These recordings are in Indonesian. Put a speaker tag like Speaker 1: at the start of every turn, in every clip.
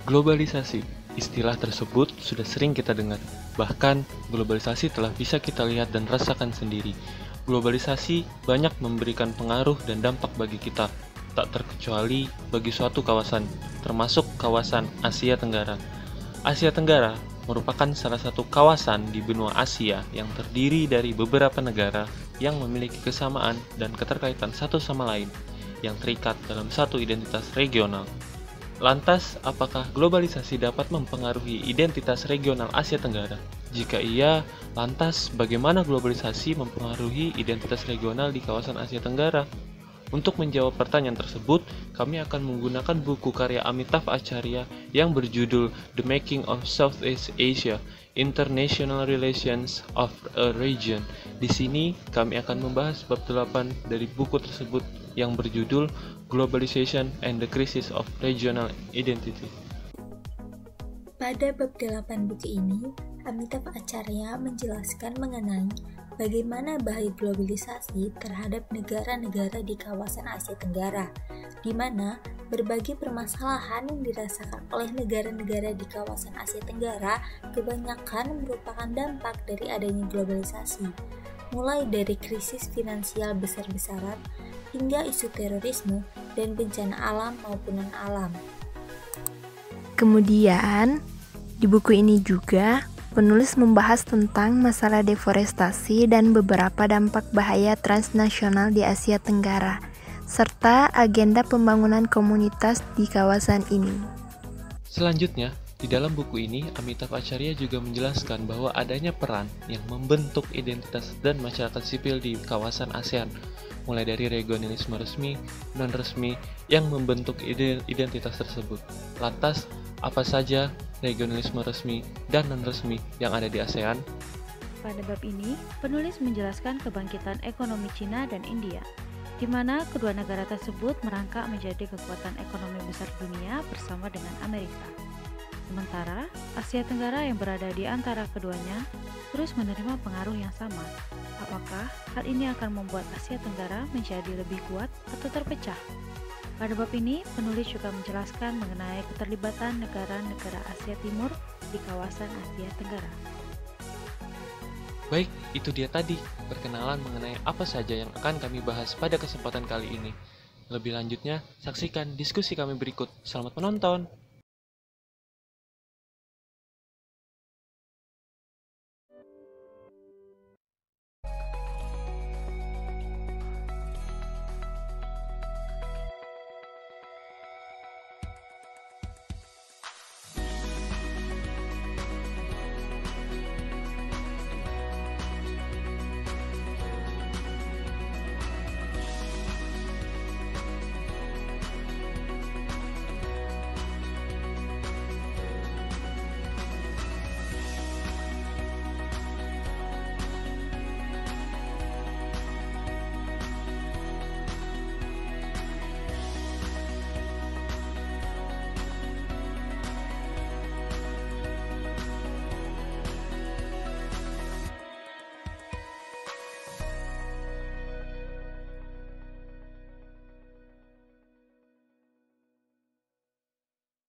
Speaker 1: Globalisasi. Istilah tersebut sudah sering kita dengar. Bahkan, globalisasi telah bisa kita lihat dan rasakan sendiri. Globalisasi banyak memberikan pengaruh dan dampak bagi kita, tak terkecuali bagi suatu kawasan, termasuk kawasan Asia Tenggara. Asia Tenggara merupakan salah satu kawasan di benua Asia yang terdiri dari beberapa negara yang memiliki kesamaan dan keterkaitan satu sama lain, yang terikat dalam satu identitas regional. Lantas, apakah globalisasi dapat mempengaruhi identitas regional Asia Tenggara? Jika iya, lantas bagaimana globalisasi mempengaruhi identitas regional di kawasan Asia Tenggara? Untuk menjawab pertanyaan tersebut, kami akan menggunakan buku karya Amitav Acharya yang berjudul The Making of Southeast Asia, International Relations of a Region. Di sini, kami akan membahas bab 8 dari buku tersebut yang berjudul Globalization and the Crisis of Regional Identity.
Speaker 2: Pada bab 8 buku ini, Amitav Acharya menjelaskan mengenai bagaimana bahaya globalisasi terhadap negara-negara di kawasan Asia Tenggara, di mana berbagai permasalahan yang dirasakan oleh negara-negara di kawasan Asia Tenggara kebanyakan merupakan dampak dari adanya globalisasi, mulai dari krisis finansial besar-besaran hingga isu terorisme dan bencana alam maupun non-alam.
Speaker 3: Kemudian, di buku ini juga penulis membahas tentang masalah deforestasi dan beberapa dampak bahaya transnasional di Asia Tenggara, serta agenda pembangunan komunitas di kawasan ini.
Speaker 1: Selanjutnya, di dalam buku ini, Amitav Acharya juga menjelaskan bahwa adanya peran yang membentuk identitas dan masyarakat sipil di kawasan ASEAN, mulai dari regionalisme resmi, non-resmi, yang membentuk identitas tersebut. Lantas, apa saja regionalisme resmi dan non-resmi yang ada di ASEAN?
Speaker 4: Pada bab ini, penulis menjelaskan kebangkitan ekonomi Cina dan India, di mana kedua negara tersebut merangkak menjadi kekuatan ekonomi besar dunia bersama dengan Amerika. Sementara, Asia Tenggara yang berada di antara keduanya terus menerima pengaruh yang sama. Apakah hal ini akan membuat Asia Tenggara menjadi lebih kuat atau terpecah? Pada bab ini, penulis juga menjelaskan mengenai keterlibatan negara-negara Asia Timur di kawasan Asia Tenggara.
Speaker 1: Baik, itu dia tadi perkenalan mengenai apa saja yang akan kami bahas pada kesempatan kali ini. Lebih lanjutnya, saksikan diskusi kami berikut. Selamat menonton!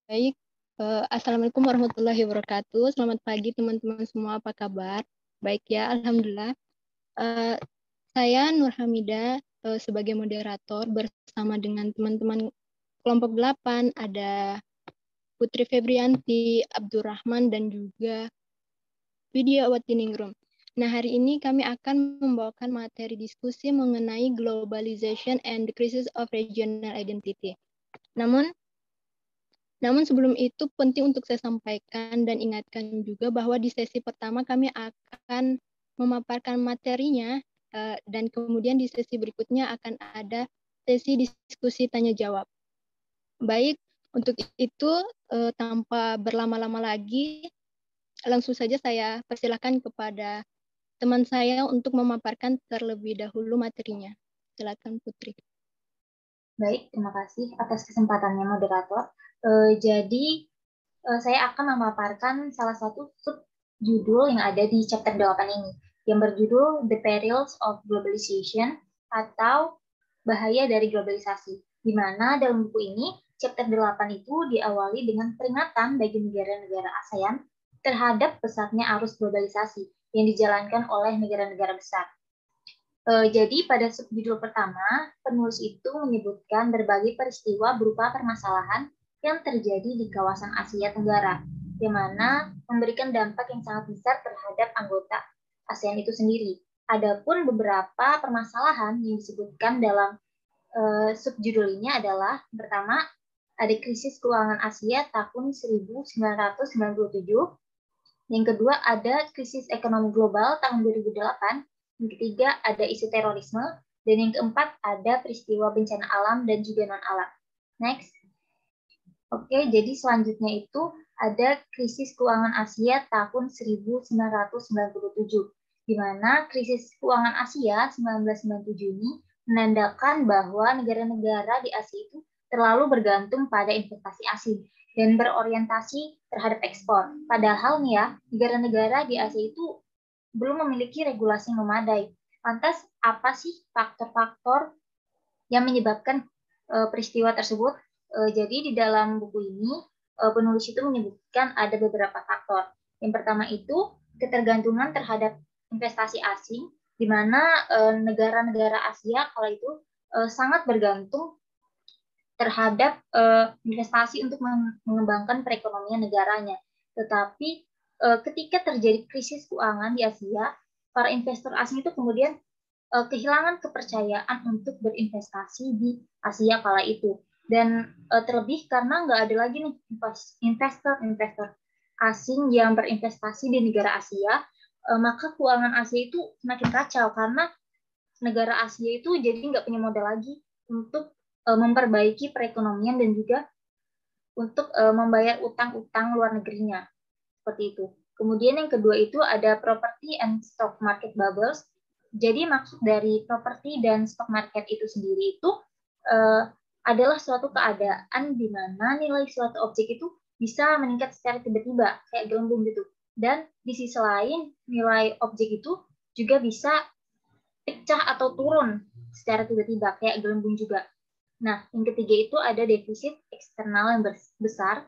Speaker 5: Baik, Assalamualaikum warahmatullahi wabarakatuh. Selamat pagi teman-teman semua, apa kabar? Baik ya, Alhamdulillah. Saya Nur Hamida sebagai moderator bersama dengan teman-teman kelompok 8, ada Putri Febrianti, Abdurrahman, dan juga Widya Watiningrum. Nah, hari ini kami akan membawakan materi diskusi mengenai globalization and the crisis of regional identity. Namun sebelum itu penting untuk saya sampaikan dan ingatkan juga bahwa di sesi pertama kami akan memaparkan materinya dan kemudian di sesi berikutnya akan ada sesi diskusi tanya jawab. Baik, untuk itu tanpa berlama-lama lagi langsung saja saya persilakan kepada teman saya untuk memaparkan terlebih dahulu materinya. Silakan Putri.
Speaker 6: Baik, terima kasih atas kesempatannya moderator. Jadi saya akan memaparkan salah satu subjudul yang ada di chapter 8 ini, yang berjudul The Perils of Globalization atau Bahaya dari Globalisasi, di mana dalam buku ini chapter 8 itu diawali dengan peringatan bagi negara-negara ASEAN terhadap pesatnya arus globalisasi yang dijalankan oleh negara-negara besar. Jadi pada subjudul pertama, penulis itu menyebutkan berbagai peristiwa berupa permasalahan yang terjadi di kawasan Asia Tenggara, yang mana memberikan dampak yang sangat besar terhadap anggota ASEAN itu sendiri. Adapun beberapa permasalahan yang disebutkan dalam subjudul ini adalah, pertama, ada krisis keuangan Asia tahun 1997, yang kedua ada krisis ekonomi global tahun 2008, yang ketiga ada isu terorisme, dan yang keempat ada peristiwa bencana alam dan juga non-alam. Next. Oke, jadi selanjutnya itu ada krisis keuangan Asia tahun 1997, di mana krisis keuangan Asia 1997 ini menandakan bahwa negara-negara di Asia itu terlalu bergantung pada investasi asing dan berorientasi terhadap ekspor. Padahal nih ya, negara-negara di Asia itu belum memiliki regulasi yang memadai. Lantas, apa sih faktor-faktor yang menyebabkan peristiwa tersebut? Jadi di dalam buku ini, penulis itu menyebutkan ada beberapa faktor. Yang pertama itu ketergantungan terhadap investasi asing, di mana negara-negara Asia kala itu sangat bergantung terhadap investasi untuk mengembangkan perekonomian negaranya. Tetapi ketika terjadi krisis keuangan di Asia, para investor asing itu kemudian kehilangan kepercayaan untuk berinvestasi di Asia kala itu. Dan terlebih karena nggak ada lagi nih investor asing yang berinvestasi di negara Asia, maka keuangan Asia itu semakin kacau karena negara Asia itu jadi nggak punya modal lagi untuk memperbaiki perekonomian dan juga untuk membayar utang-utang luar negerinya. Seperti itu. Kemudian yang kedua itu ada property and stock market bubbles. Jadi maksud dari properti dan stock market itu sendiri itu adalah suatu keadaan di mana nilai suatu objek itu bisa meningkat secara tiba-tiba, kayak gelembung gitu. Dan di sisi lain, nilai objek itu juga bisa pecah atau turun secara tiba-tiba, kayak gelembung juga. Nah, yang ketiga itu ada defisit eksternal yang besar,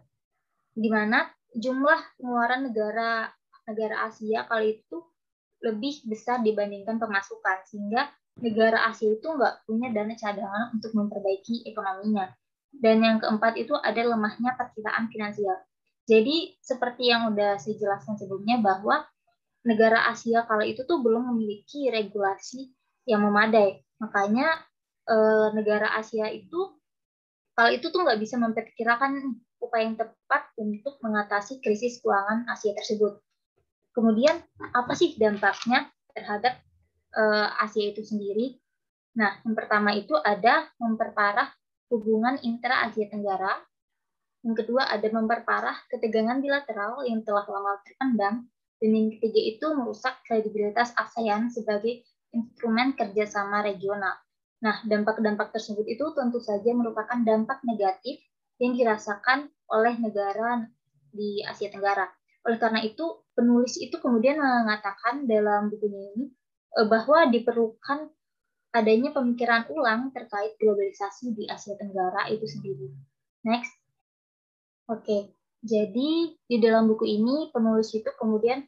Speaker 6: di mana jumlah pengeluaran negara Asia kali itu lebih besar dibandingkan pemasukan, sehingga negara Asia itu nggak punya dana cadangan untuk memperbaiki ekonominya. Dan yang keempat itu ada lemahnya perkiraan finansial. Jadi seperti yang udah saya jelaskan sebelumnya bahwa negara Asia kala itu tuh belum memiliki regulasi yang memadai. Makanya negara Asia itu kala itu tuh nggak bisa memperkirakan upaya yang tepat untuk mengatasi krisis keuangan Asia tersebut. Kemudian apa sih dampaknya terhadap Asia itu sendiri? Nah, yang pertama itu ada memperparah hubungan intra-Asia Tenggara. Yang kedua ada memperparah ketegangan bilateral yang telah lama terpendam. Dan yang ketiga itu merusak kredibilitas ASEAN sebagai instrumen kerjasama regional. Nah, dampak-dampak tersebut itu tentu saja merupakan dampak negatif yang dirasakan oleh negara di Asia Tenggara. Oleh karena itu, penulis itu kemudian mengatakan dalam bukunya ini bahwa diperlukan adanya pemikiran ulang terkait globalisasi di Asia Tenggara itu sendiri. Next. Oke, jadi di dalam buku ini penulis itu kemudian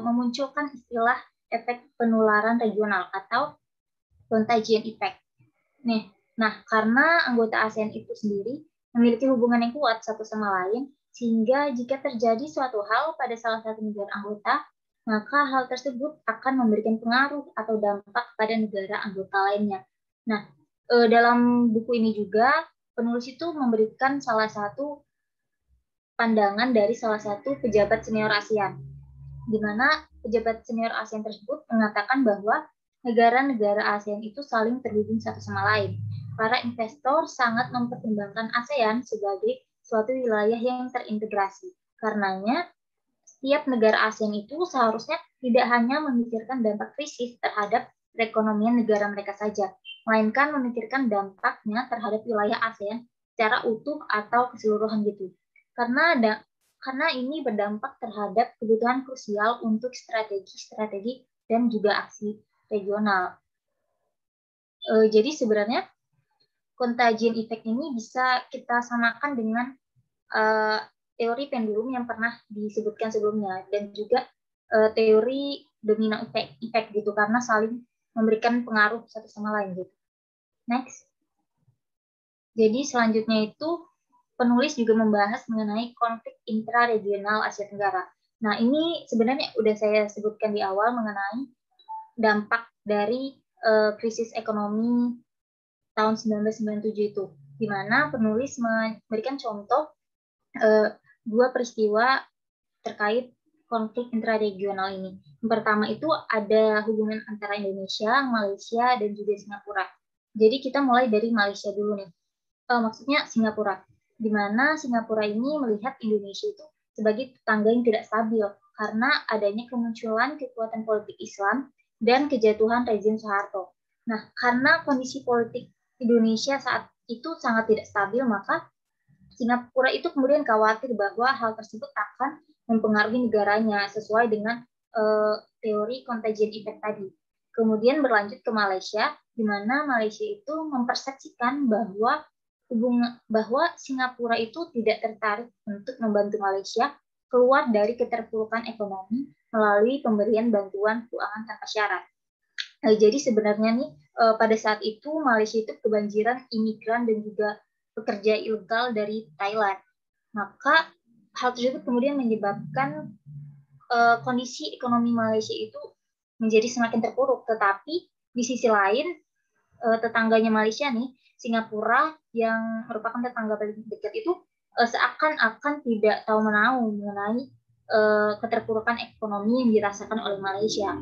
Speaker 6: memunculkan istilah efek penularan regional atau contagion effect. Nah, karena anggota ASEAN itu sendiri memiliki hubungan yang kuat satu sama lain, sehingga jika terjadi suatu hal pada salah satu negara anggota, maka hal tersebut akan memberikan pengaruh atau dampak pada negara anggota lainnya. Nah, dalam buku ini juga penulis itu memberikan salah satu pandangan dari salah satu pejabat senior ASEAN, di mana pejabat senior ASEAN tersebut mengatakan bahwa negara-negara ASEAN itu saling terhubung satu sama lain. Para investor sangat mempertimbangkan ASEAN sebagai suatu wilayah yang terintegrasi. Karenanya, setiap negara ASEAN itu seharusnya tidak hanya memikirkan dampak krisis terhadap perekonomian negara mereka saja, melainkan memikirkan dampaknya terhadap wilayah ASEAN secara utuh atau keseluruhan gitu. Karena ini berdampak terhadap kebutuhan krusial untuk strategi dan juga aksi regional. Jadi sebenarnya contagion effect ini bisa kita samakan dengan teori pendulum yang pernah disebutkan sebelumnya, dan juga teori domino effect gitu, karena saling memberikan pengaruh satu sama lain gitu. Next. Jadi selanjutnya itu penulis juga membahas mengenai konflik intraregional Asia Tenggara. Nah, ini sebenarnya udah saya sebutkan di awal mengenai dampak dari krisis ekonomi tahun 1997 itu, di mana penulis memberikan contoh dua peristiwa terkait konflik intraregional ini. Yang pertama itu ada hubungan antara Indonesia, Malaysia, dan juga Singapura. Jadi kita mulai dari Malaysia dulu nih. Maksudnya Singapura, di mana Singapura ini melihat Indonesia itu sebagai tetangga yang tidak stabil karena adanya kemunculan kekuatan politik Islam dan kejatuhan rezim Soeharto. Nah, karena kondisi politik Indonesia saat itu sangat tidak stabil, maka Singapura itu kemudian khawatir bahwa hal tersebut akan mempengaruhi negaranya sesuai dengan teori contagion effect tadi. Kemudian berlanjut ke Malaysia, di mana Malaysia itu mempersepsikan bahwa Singapura itu tidak tertarik untuk membantu Malaysia keluar dari keterpurukan ekonomi melalui pemberian bantuan keuangan tanpa syarat. Jadi sebenarnya nih pada saat itu Malaysia itu kebanjiran imigran dan juga pekerja ilegal dari Thailand. Maka hal tersebut kemudian menyebabkan kondisi ekonomi Malaysia itu menjadi semakin terpuruk. Tetapi di sisi lain tetangganya Malaysia nih, Singapura yang merupakan tetangga paling dekat itu seakan-akan tidak tahu menahu mengenai keterpurukan ekonomi yang dirasakan oleh Malaysia.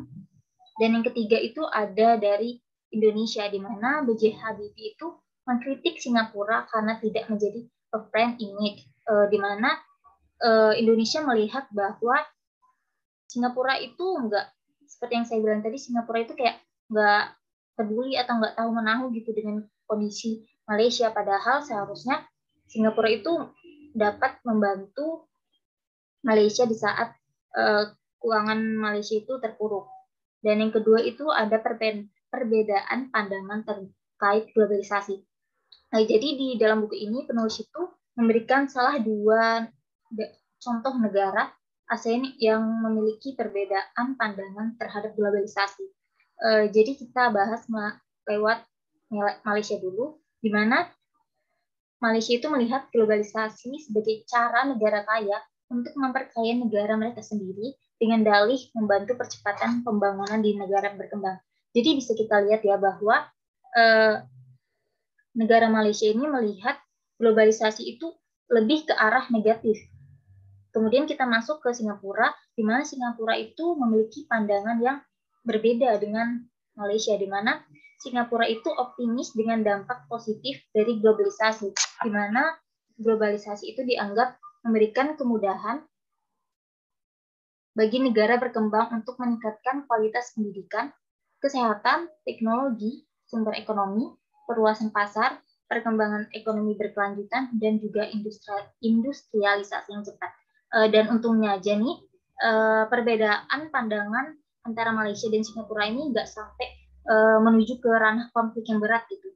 Speaker 6: Dan yang ketiga itu ada dari Indonesia, di mana B.J. Habibie itu mengkritik Singapura karena tidak menjadi a friend image, di mana Indonesia melihat bahwa Singapura itu enggak, seperti yang saya bilang tadi, Singapura itu kayak enggak peduli atau enggak tahu menahu gitu dengan kondisi Malaysia, padahal seharusnya Singapura itu dapat membantu Malaysia di saat keuangan Malaysia itu terpuruk. Dan yang kedua itu ada perbedaan pandangan terkait globalisasi. Nah, jadi di dalam buku ini penulis itu memberikan salah dua contoh negara ASEAN yang memiliki perbedaan pandangan terhadap globalisasi. Jadi kita bahas lewat Malaysia dulu, di mana Malaysia itu melihat globalisasi sebagai cara negara kaya untuk memperkaya negara mereka sendiri dengan dalih membantu percepatan pembangunan di negara berkembang. Jadi bisa kita lihat ya bahwa negara Malaysia ini melihat globalisasi itu lebih ke arah negatif. Kemudian kita masuk ke Singapura, di mana Singapura itu memiliki pandangan yang berbeda dengan Malaysia, di mana Singapura itu optimis dengan dampak positif dari globalisasi, di mana globalisasi itu dianggap memberikan kemudahan bagi negara berkembang untuk meningkatkan kualitas pendidikan, kesehatan, teknologi, sumber ekonomi, perluasan pasar, perkembangan ekonomi berkelanjutan, dan juga industrialisasi yang cepat. Dan untungnya aja nih, perbedaan pandangan antara Malaysia dan Singapura ini nggak sampai menuju ke ranah konflik yang berat gitu.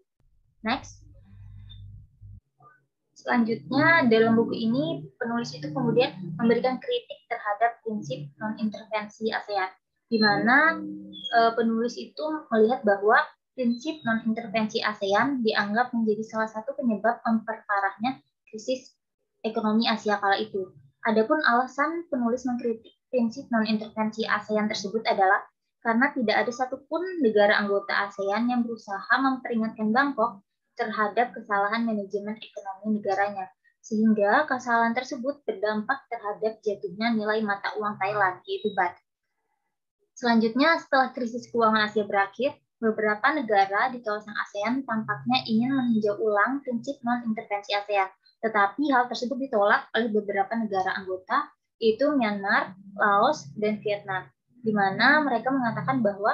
Speaker 6: Next. Selanjutnya, dalam buku ini, penulis itu kemudian memberikan kritik terhadap prinsip non-intervensi ASEAN, di mana penulis itu melihat bahwa prinsip non-intervensi ASEAN dianggap menjadi salah satu penyebab memperparahnya krisis ekonomi Asia kala itu. Adapun alasan penulis mengkritik prinsip non-intervensi ASEAN tersebut adalah karena tidak ada satupun negara anggota ASEAN yang berusaha memperingatkan Bangkok terhadap kesalahan manajemen ekonomi negaranya, sehingga kesalahan tersebut berdampak terhadap jatuhnya nilai mata uang Thailand, yaitu baht. Selanjutnya, setelah krisis keuangan Asia berakhir, beberapa negara di kawasan ASEAN tampaknya ingin meninjau ulang prinsip non-intervensi ASEAN, tetapi hal tersebut ditolak oleh beberapa negara anggota, yaitu Myanmar, Laos, dan Vietnam, di mana mereka mengatakan bahwa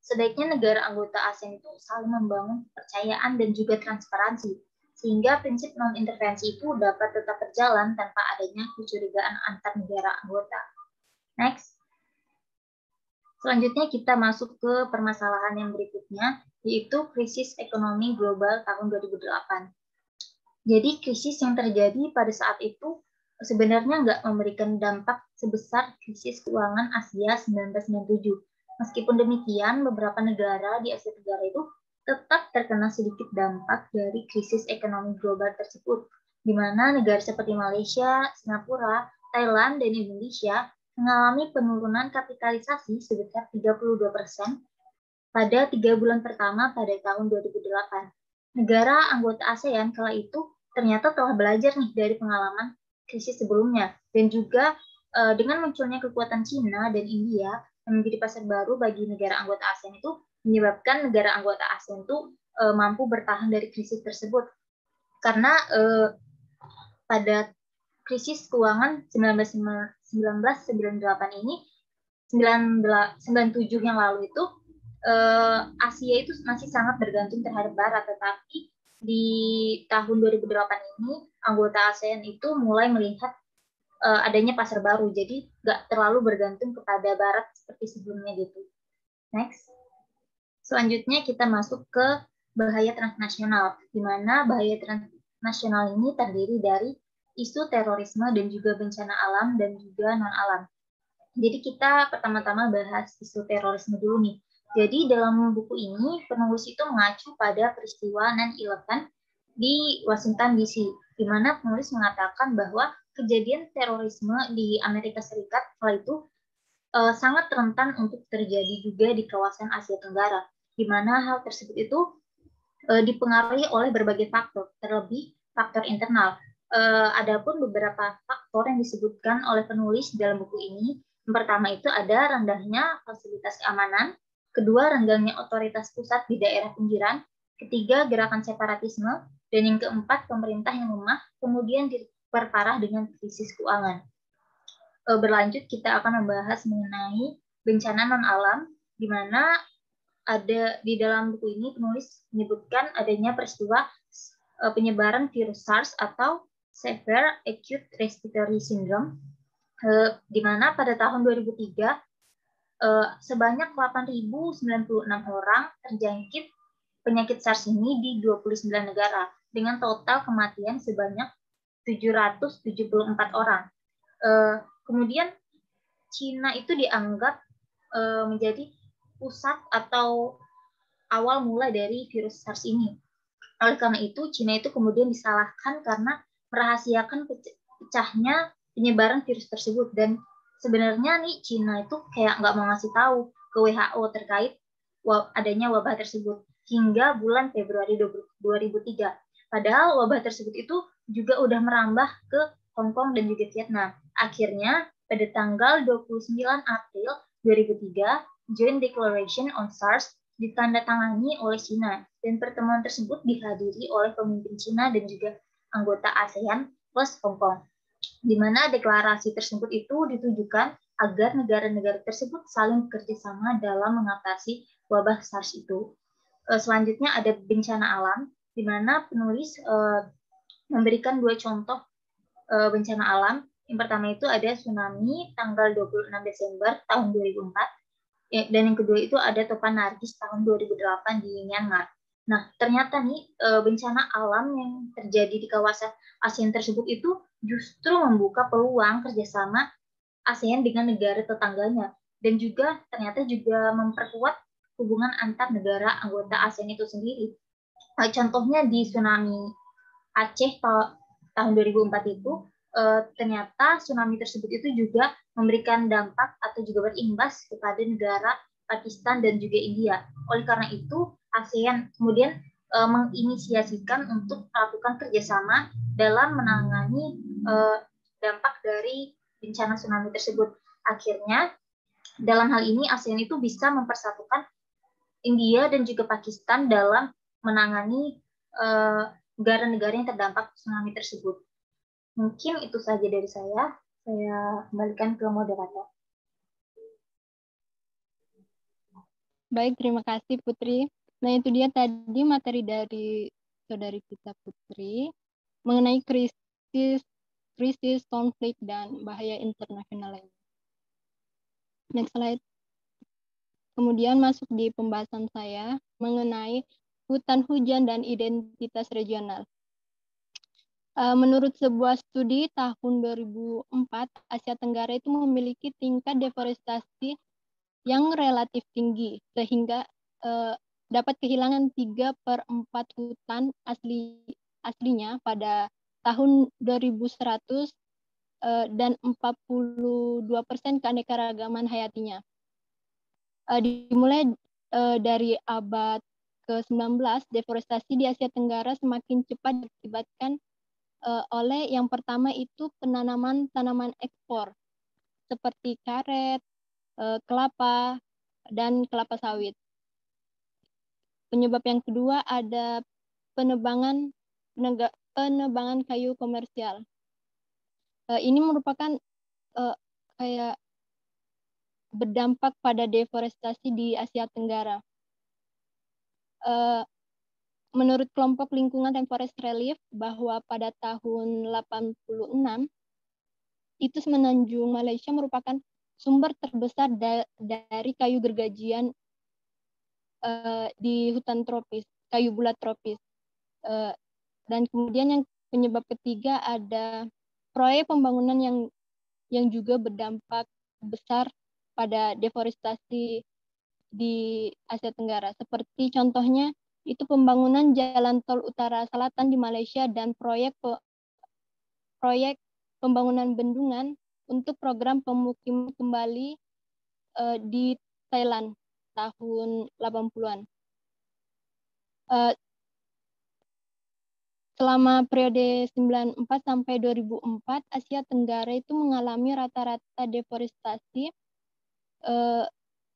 Speaker 6: sebaiknya negara anggota ASEAN itu saling membangun kepercayaan dan juga transparansi, sehingga prinsip non-intervensi itu dapat tetap berjalan tanpa adanya kecurigaan antar negara anggota. Next. Selanjutnya kita masuk ke permasalahan yang berikutnya, yaitu krisis ekonomi global tahun 2008. Jadi krisis yang terjadi pada saat itu sebenarnya nggak memberikan dampak sebesar krisis keuangan Asia 1997. Meskipun demikian, beberapa negara di Asia Tenggara itu tetap terkena sedikit dampak dari krisis ekonomi global tersebut, di mana negara seperti Malaysia, Singapura, Thailand, dan Indonesia mengalami penurunan kapitalisasi sebesar 32% pada 3 bulan pertama pada tahun 2008. Negara anggota ASEAN kala itu ternyata telah belajar nih dari pengalaman krisis sebelumnya, dan juga dengan munculnya kekuatan Cina dan India yang menjadi pasar baru bagi negara anggota ASEAN itu menyebabkan negara anggota ASEAN itu mampu bertahan dari krisis tersebut. Karena pada krisis keuangan 1998 ini 97 yang lalu itu Asia itu masih sangat bergantung terhadap Barat, tetapi di tahun 2008 ini anggota ASEAN itu mulai melihat adanya pasar baru, jadi nggak terlalu bergantung kepada Barat seperti sebelumnya gitu. Next. Selanjutnya kita masuk ke bahaya transnasional, di mana bahaya transnasional ini terdiri dari isu terorisme dan juga bencana alam dan juga non-alam. Jadi kita pertama-tama bahas isu terorisme dulu nih. Jadi dalam buku ini penulis itu mengacu pada peristiwa 9/11 di Washington DC, di mana penulis mengatakan bahwa kejadian terorisme di Amerika Serikat kala itu sangat rentan untuk terjadi juga di kawasan Asia Tenggara, di mana hal tersebut itu dipengaruhi oleh berbagai faktor, terlebih faktor internal. Adapun beberapa faktor yang disebutkan oleh penulis dalam buku ini, yang pertama itu ada rendahnya fasilitas keamanan, kedua renggangnya otoritas pusat di daerah pinggiran, ketiga gerakan separatisme, dan yang keempat pemerintah yang lemah, kemudian diperparah dengan krisis keuangan. Berlanjut kita akan membahas mengenai bencana non-alam, di mana ada di dalam buku ini penulis menyebutkan adanya peristiwa penyebaran virus SARS atau Severe Acute Respiratory Syndrome, di mana pada tahun 2003 sebanyak 8.096 orang terjangkit penyakit SARS ini di 29 negara dengan total kematian sebanyak 774 orang. Kemudian Cina itu dianggap menjadi pusat atau awal mula dari virus SARS ini. Oleh karena itu, Cina itu kemudian disalahkan karena merahasiakan pecahnya penyebaran virus tersebut, dan sebenarnya nih Cina itu kayak nggak mau ngasih tahu ke WHO terkait adanya wabah tersebut hingga bulan Februari 2003. Padahal wabah tersebut itu juga udah merambah ke Hong Kong dan juga Vietnam. Akhirnya pada tanggal 29 April 2003, Joint Declaration on SARS ditandatangani oleh Cina, dan pertemuan tersebut dihadiri oleh pemimpin Cina dan juga anggota ASEAN plus Hong Kong, di mana deklarasi tersebut itu ditujukan agar negara-negara tersebut saling bekerjasama dalam mengatasi wabah SARS itu. Selanjutnya ada bencana alam, di mana penulis memberikan dua contoh bencana alam. Yang pertama itu ada tsunami tanggal 26 Desember tahun 2004, dan yang kedua itu ada topan Nargis tahun 2008 di Myanmar. Nah, ternyata nih bencana alam yang terjadi di kawasan ASEAN tersebut itu justru membuka peluang kerjasama ASEAN dengan negara tetangganya, dan juga ternyata juga memperkuat hubungan antar negara anggota ASEAN itu sendiri. Contohnya di tsunami Aceh tahun 2004 itu, ternyata tsunami tersebut itu juga memberikan dampak atau juga berimbas kepada negara Pakistan dan juga India. Oleh karena itu, ASEAN kemudian menginisiasikan untuk melakukan kerjasama dalam menangani dampak dari bencana tsunami tersebut. Akhirnya, dalam hal ini ASEAN itu bisa mempersatukan India dan juga Pakistan dalam menangani negara-negara yang terdampak tsunami tersebut. Mungkin itu saja dari saya. Saya kembalikan ke moderator.
Speaker 5: Baik, terima kasih Putri. Nah, itu dia tadi materi dari saudari kita Putri mengenai krisis, konflik, dan bahaya internasional lainnya. Next slide. kemudian masuk di pembahasan saya mengenai hutan hujan dan identitas regional. Menurut sebuah studi tahun 2004, Asia Tenggara itu memiliki tingkat deforestasi yang relatif tinggi, sehingga dapat kehilangan 3/4 hutan aslinya pada tahun 2100 dan 42% keanekaragaman hayatinya. Dimulai dari abad ke-19, deforestasi di Asia Tenggara semakin cepat diakibatkan oleh yang pertama itu penanaman tanaman ekspor seperti karet, kelapa, dan kelapa sawit. Penyebab yang kedua ada penebangan kayu komersial. Ini merupakan kayak berdampak pada deforestasi di Asia Tenggara. Menurut kelompok lingkungan dan forest relief bahwa pada tahun 86 itu semenanjung Malaysia merupakan sumber terbesar dari kayu gergajian di hutan tropis, kayu bulat tropis. Dan kemudian yang penyebab ketiga ada proyek pembangunan yang juga berdampak besar pada deforestasi di Asia Tenggara. Seperti contohnya itu pembangunan jalan tol utara selatan di Malaysia dan proyek pembangunan bendungan untuk program pemukiman kembali di Thailand tahun 80-an. Selama periode 94 sampai 2004, Asia Tenggara itu mengalami rata-rata deforestasi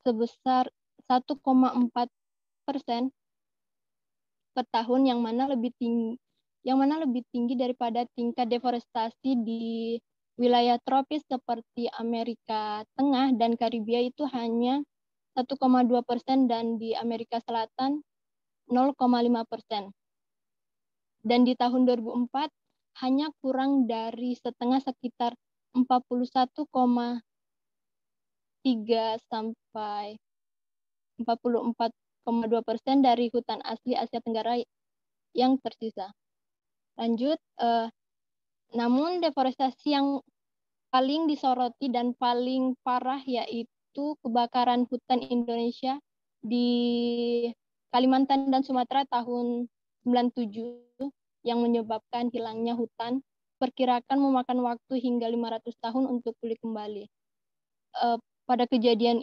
Speaker 5: sebesar 1,4% per tahun, yang mana lebih tinggi daripada tingkat deforestasi di wilayah tropis seperti Amerika Tengah dan Karibia itu hanya 1,2% dan di Amerika Selatan 0,5%. Dan di tahun 2004 hanya kurang dari setengah, sekitar 41,3 sampai 44,2% dari hutan asli Asia Tenggara yang tersisa. Lanjut, namun deforestasi yang paling disoroti dan paling parah yaitu kebakaran hutan Indonesia di Kalimantan dan Sumatera tahun 97 yang menyebabkan hilangnya hutan, perkirakan memakan waktu hingga 500 tahun untuk pulih kembali. Pada kejadian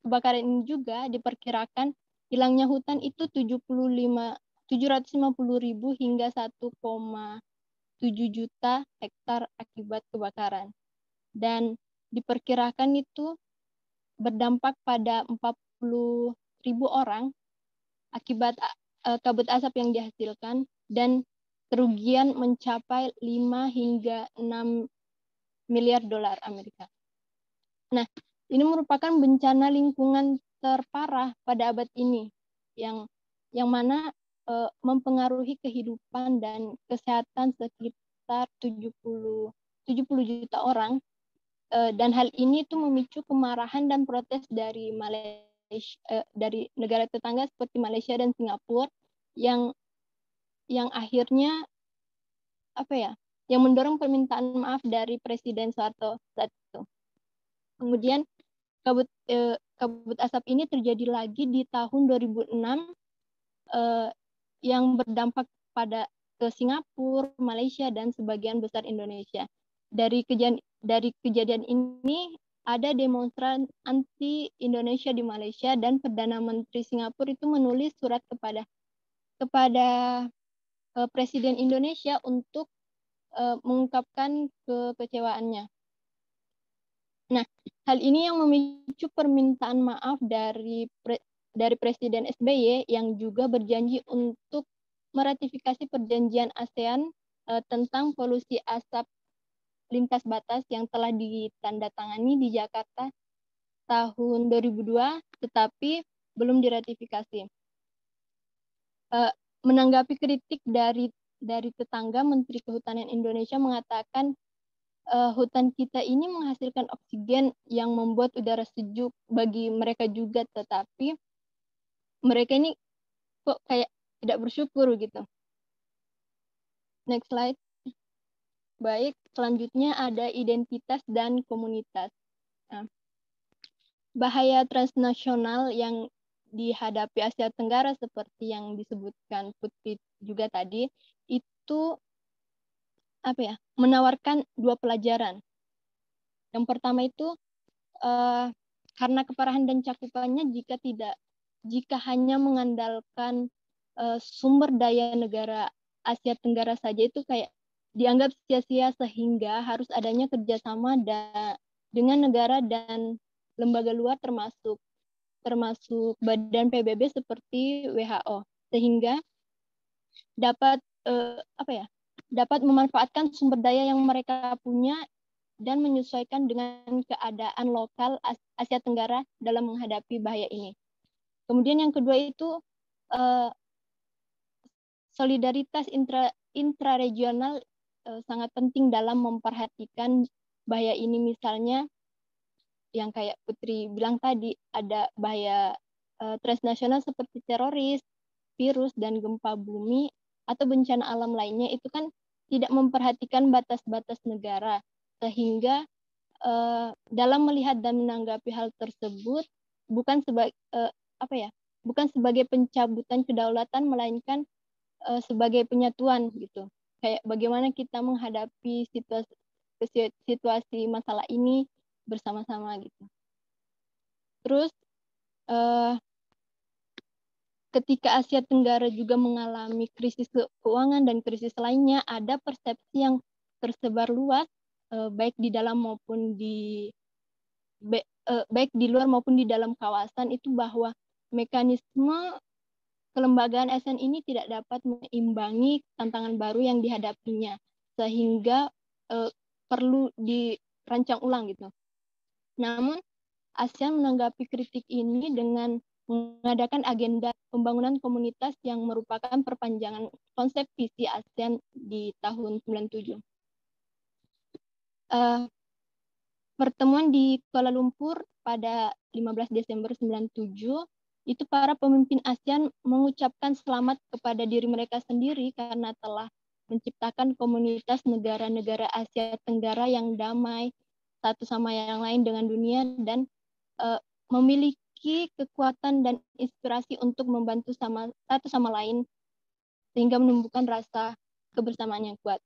Speaker 5: kebakaran ini juga diperkirakan hilangnya hutan itu 750.000 hingga 1,7 juta hektar akibat kebakaran. Dan diperkirakan itu berdampak pada 40.000 orang akibat kabut asap yang dihasilkan, dan kerugian mencapai 5 hingga 6 miliar dolar Amerika. Nah, ini merupakan bencana lingkungan terparah pada abad ini yang mana mempengaruhi kehidupan dan kesehatan sekitar 70 juta orang, dan hal ini tuh memicu kemarahan dan protes dari dari negara tetangga seperti Malaysia dan Singapura yang akhirnya yang mendorong permintaan maaf dari Presiden Soeharto saat itu. Kemudian kabut asap ini terjadi lagi di tahun 2006 yang berdampak ke Singapura, Malaysia, dan sebagian besar Indonesia. Dari kejadian ini ada demonstran anti Indonesia di Malaysia, dan Perdana Menteri Singapura itu menulis surat kepada Presiden Indonesia untuk mengungkapkan kekecewaannya. Nah, hal ini yang memicu permintaan maaf dari Presiden SBY yang juga berjanji untuk meratifikasi perjanjian ASEAN tentang polusi asap lintas batas yang telah ditandatangani di Jakarta tahun 2002, tetapi belum diratifikasi. Menanggapi kritik dari tetangga, Menteri Kehutanan Indonesia mengatakan hutan kita ini menghasilkan oksigen yang membuat udara sejuk bagi mereka juga, tetapi mereka ini kok kayak tidak bersyukur gitu. Next slide. Baik, selanjutnya ada identitas dan komunitas. Nah, bahaya transnasional yang dihadapi Asia Tenggara seperti yang disebutkan Putri juga tadi, itu menawarkan dua pelajaran. Yang pertama itu karena keparahan dan cakupannya jika hanya mengandalkan sumber daya negara Asia Tenggara saja itu kayak dianggap sia-sia, sehingga harus adanya kerjasama dengan negara dan lembaga luar termasuk badan PBB seperti WHO, sehingga dapat dapat memanfaatkan sumber daya yang mereka punya dan menyesuaikan dengan keadaan lokal Asia Tenggara dalam menghadapi bahaya ini. Kemudian yang kedua itu solidaritas intraregional sangat penting dalam memperhatikan bahaya ini. Misalnya yang kayak Putri bilang tadi, ada bahaya transnasional seperti teroris, virus, dan gempa bumi atau bencana alam lainnya, itu kan tidak memperhatikan batas-batas negara, sehingga dalam melihat dan menanggapi hal tersebut bukan sebagai pencabutan kedaulatan, melainkan sebagai penyatuan gitu. Kayak bagaimana kita menghadapi situasi masalah ini bersama-sama gitu. Terus ketika Asia Tenggara juga mengalami krisis keuangan dan krisis lainnya, ada persepsi yang tersebar luas baik di dalam maupun baik di luar maupun di dalam kawasan itu, bahwa mekanisme kelembagaan ASEAN ini tidak dapat mengimbangi tantangan baru yang dihadapinya, sehingga perlu dirancang ulang gitu. Namun ASEAN menanggapi kritik ini dengan mengadakan agenda pembangunan komunitas yang merupakan perpanjangan konsep visi ASEAN di tahun 97. Pertemuan di Kuala Lumpur pada 15 Desember 97, itu para pemimpin ASEAN mengucapkan selamat kepada diri mereka sendiri karena telah menciptakan komunitas negara-negara Asia Tenggara yang damai satu sama yang lain dengan dunia, dan memiliki kekuatan dan inspirasi untuk membantu satu sama lain sehingga menumbuhkan rasa kebersamaan yang kuat.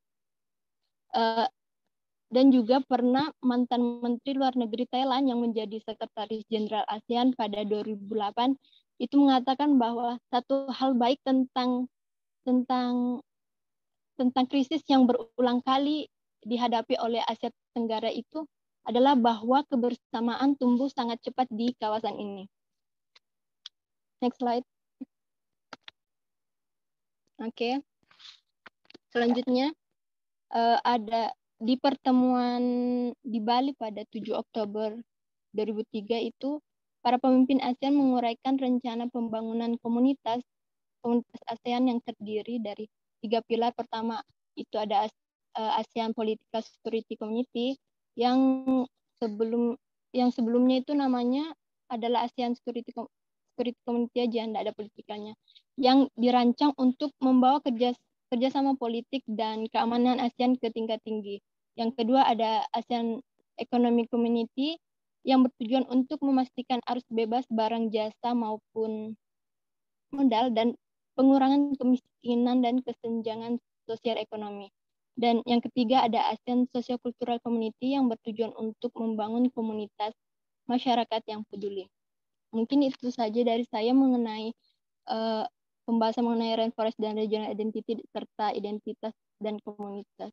Speaker 5: Dan juga pernah mantan Menteri Luar Negeri Thailand yang menjadi Sekretaris Jenderal ASEAN pada 2008 itu mengatakan bahwa satu hal baik tentang krisis yang berulang kali dihadapi oleh Asia Tenggara itu adalah bahwa kebersamaan tumbuh sangat cepat di kawasan ini. Next slide. Oke. Selanjutnya ada di pertemuan di Bali pada 7 Oktober 2003 itu, para pemimpin ASEAN menguraikan rencana pembangunan komunitas ASEAN yang terdiri dari 3 pilar. Pertama itu ada ASEAN Political Security Community yang sebelumnya itu namanya adalah ASEAN Security Community aja, tidak ada politikannya, yang dirancang untuk membawa kerjasama politik dan keamanan ASEAN ke tingkat tinggi. Yang kedua ada ASEAN Economic Community yang bertujuan untuk memastikan arus bebas barang, jasa maupun modal dan pengurangan kemiskinan dan kesenjangan sosial ekonomi. Dan yang ketiga ada ASEAN Socio-Cultural Community yang bertujuan untuk membangun komunitas masyarakat yang peduli. Mungkin itu saja dari saya mengenai pembahasan mengenai rainforest dan regional identity serta identitas dan komunitas.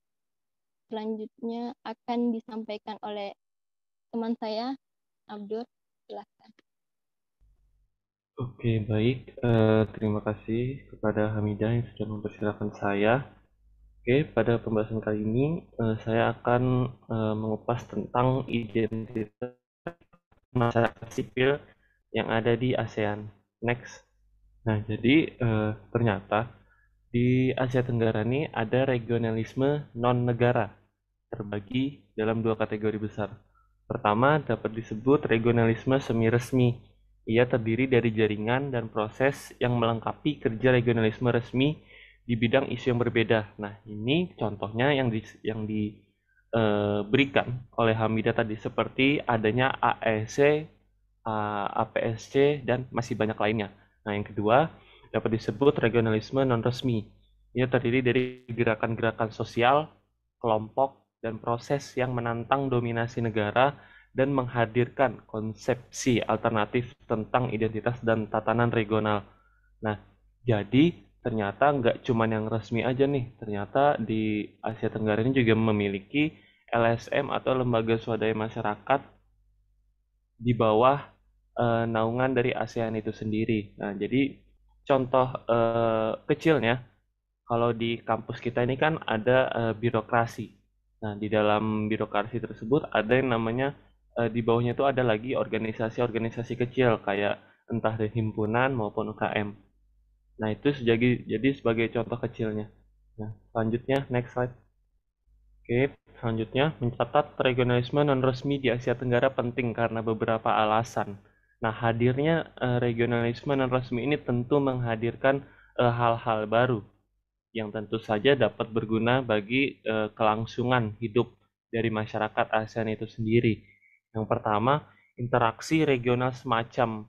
Speaker 5: Selanjutnya akan disampaikan oleh teman saya, Abdur. Silakan.
Speaker 1: Oke, baik. Terima kasih kepada Hamidah yang sudah mempersilahkan saya. Oke, pada pembahasan kali ini saya akan mengupas tentang identitas masyarakat sipil yang ada di ASEAN. Next. Nah, jadi ternyata di Asia Tenggara ini ada regionalisme non-negara. terbagi dalam dua kategori besar. Pertama, dapat disebut regionalisme semi-resmi. Ia terdiri dari jaringan dan proses yang melengkapi kerja regionalisme resmi di bidang isu yang berbeda. Nah, ini contohnya yang diberikan oleh Hamidah tadi, seperti adanya AEC, APSC, dan masih banyak lainnya. Nah, yang kedua, dapat disebut regionalisme non-resmi. Ia terdiri dari gerakan-gerakan sosial, kelompok, dan proses yang menantang dominasi negara dan menghadirkan konsepsi alternatif tentang identitas dan tatanan regional. Nah, jadi ternyata nggak cuma yang resmi aja nih, ternyata di Asia Tenggara ini juga memiliki LSM atau lembaga swadaya masyarakat di bawah naungan dari ASEAN itu sendiri. Nah, jadi contoh kecilnya, kalau di kampus kita ini kan ada birokrasi. Nah, di dalam birokrasi tersebut ada yang namanya di bawahnya itu ada lagi organisasi-organisasi kecil kayak entah dari himpunan maupun UKM. Nah, itu jadi sebagai contoh kecilnya. Nah, selanjutnya next slide. Oke, selanjutnya mencatat regionalisme non-resmi di Asia Tenggara penting karena beberapa alasan. Nah, hadirnya regionalisme non-resmi ini tentu menghadirkan hal-hal baru yang tentu saja dapat berguna bagi kelangsungan hidup dari masyarakat ASEAN itu sendiri. Yang pertama, interaksi regional semacam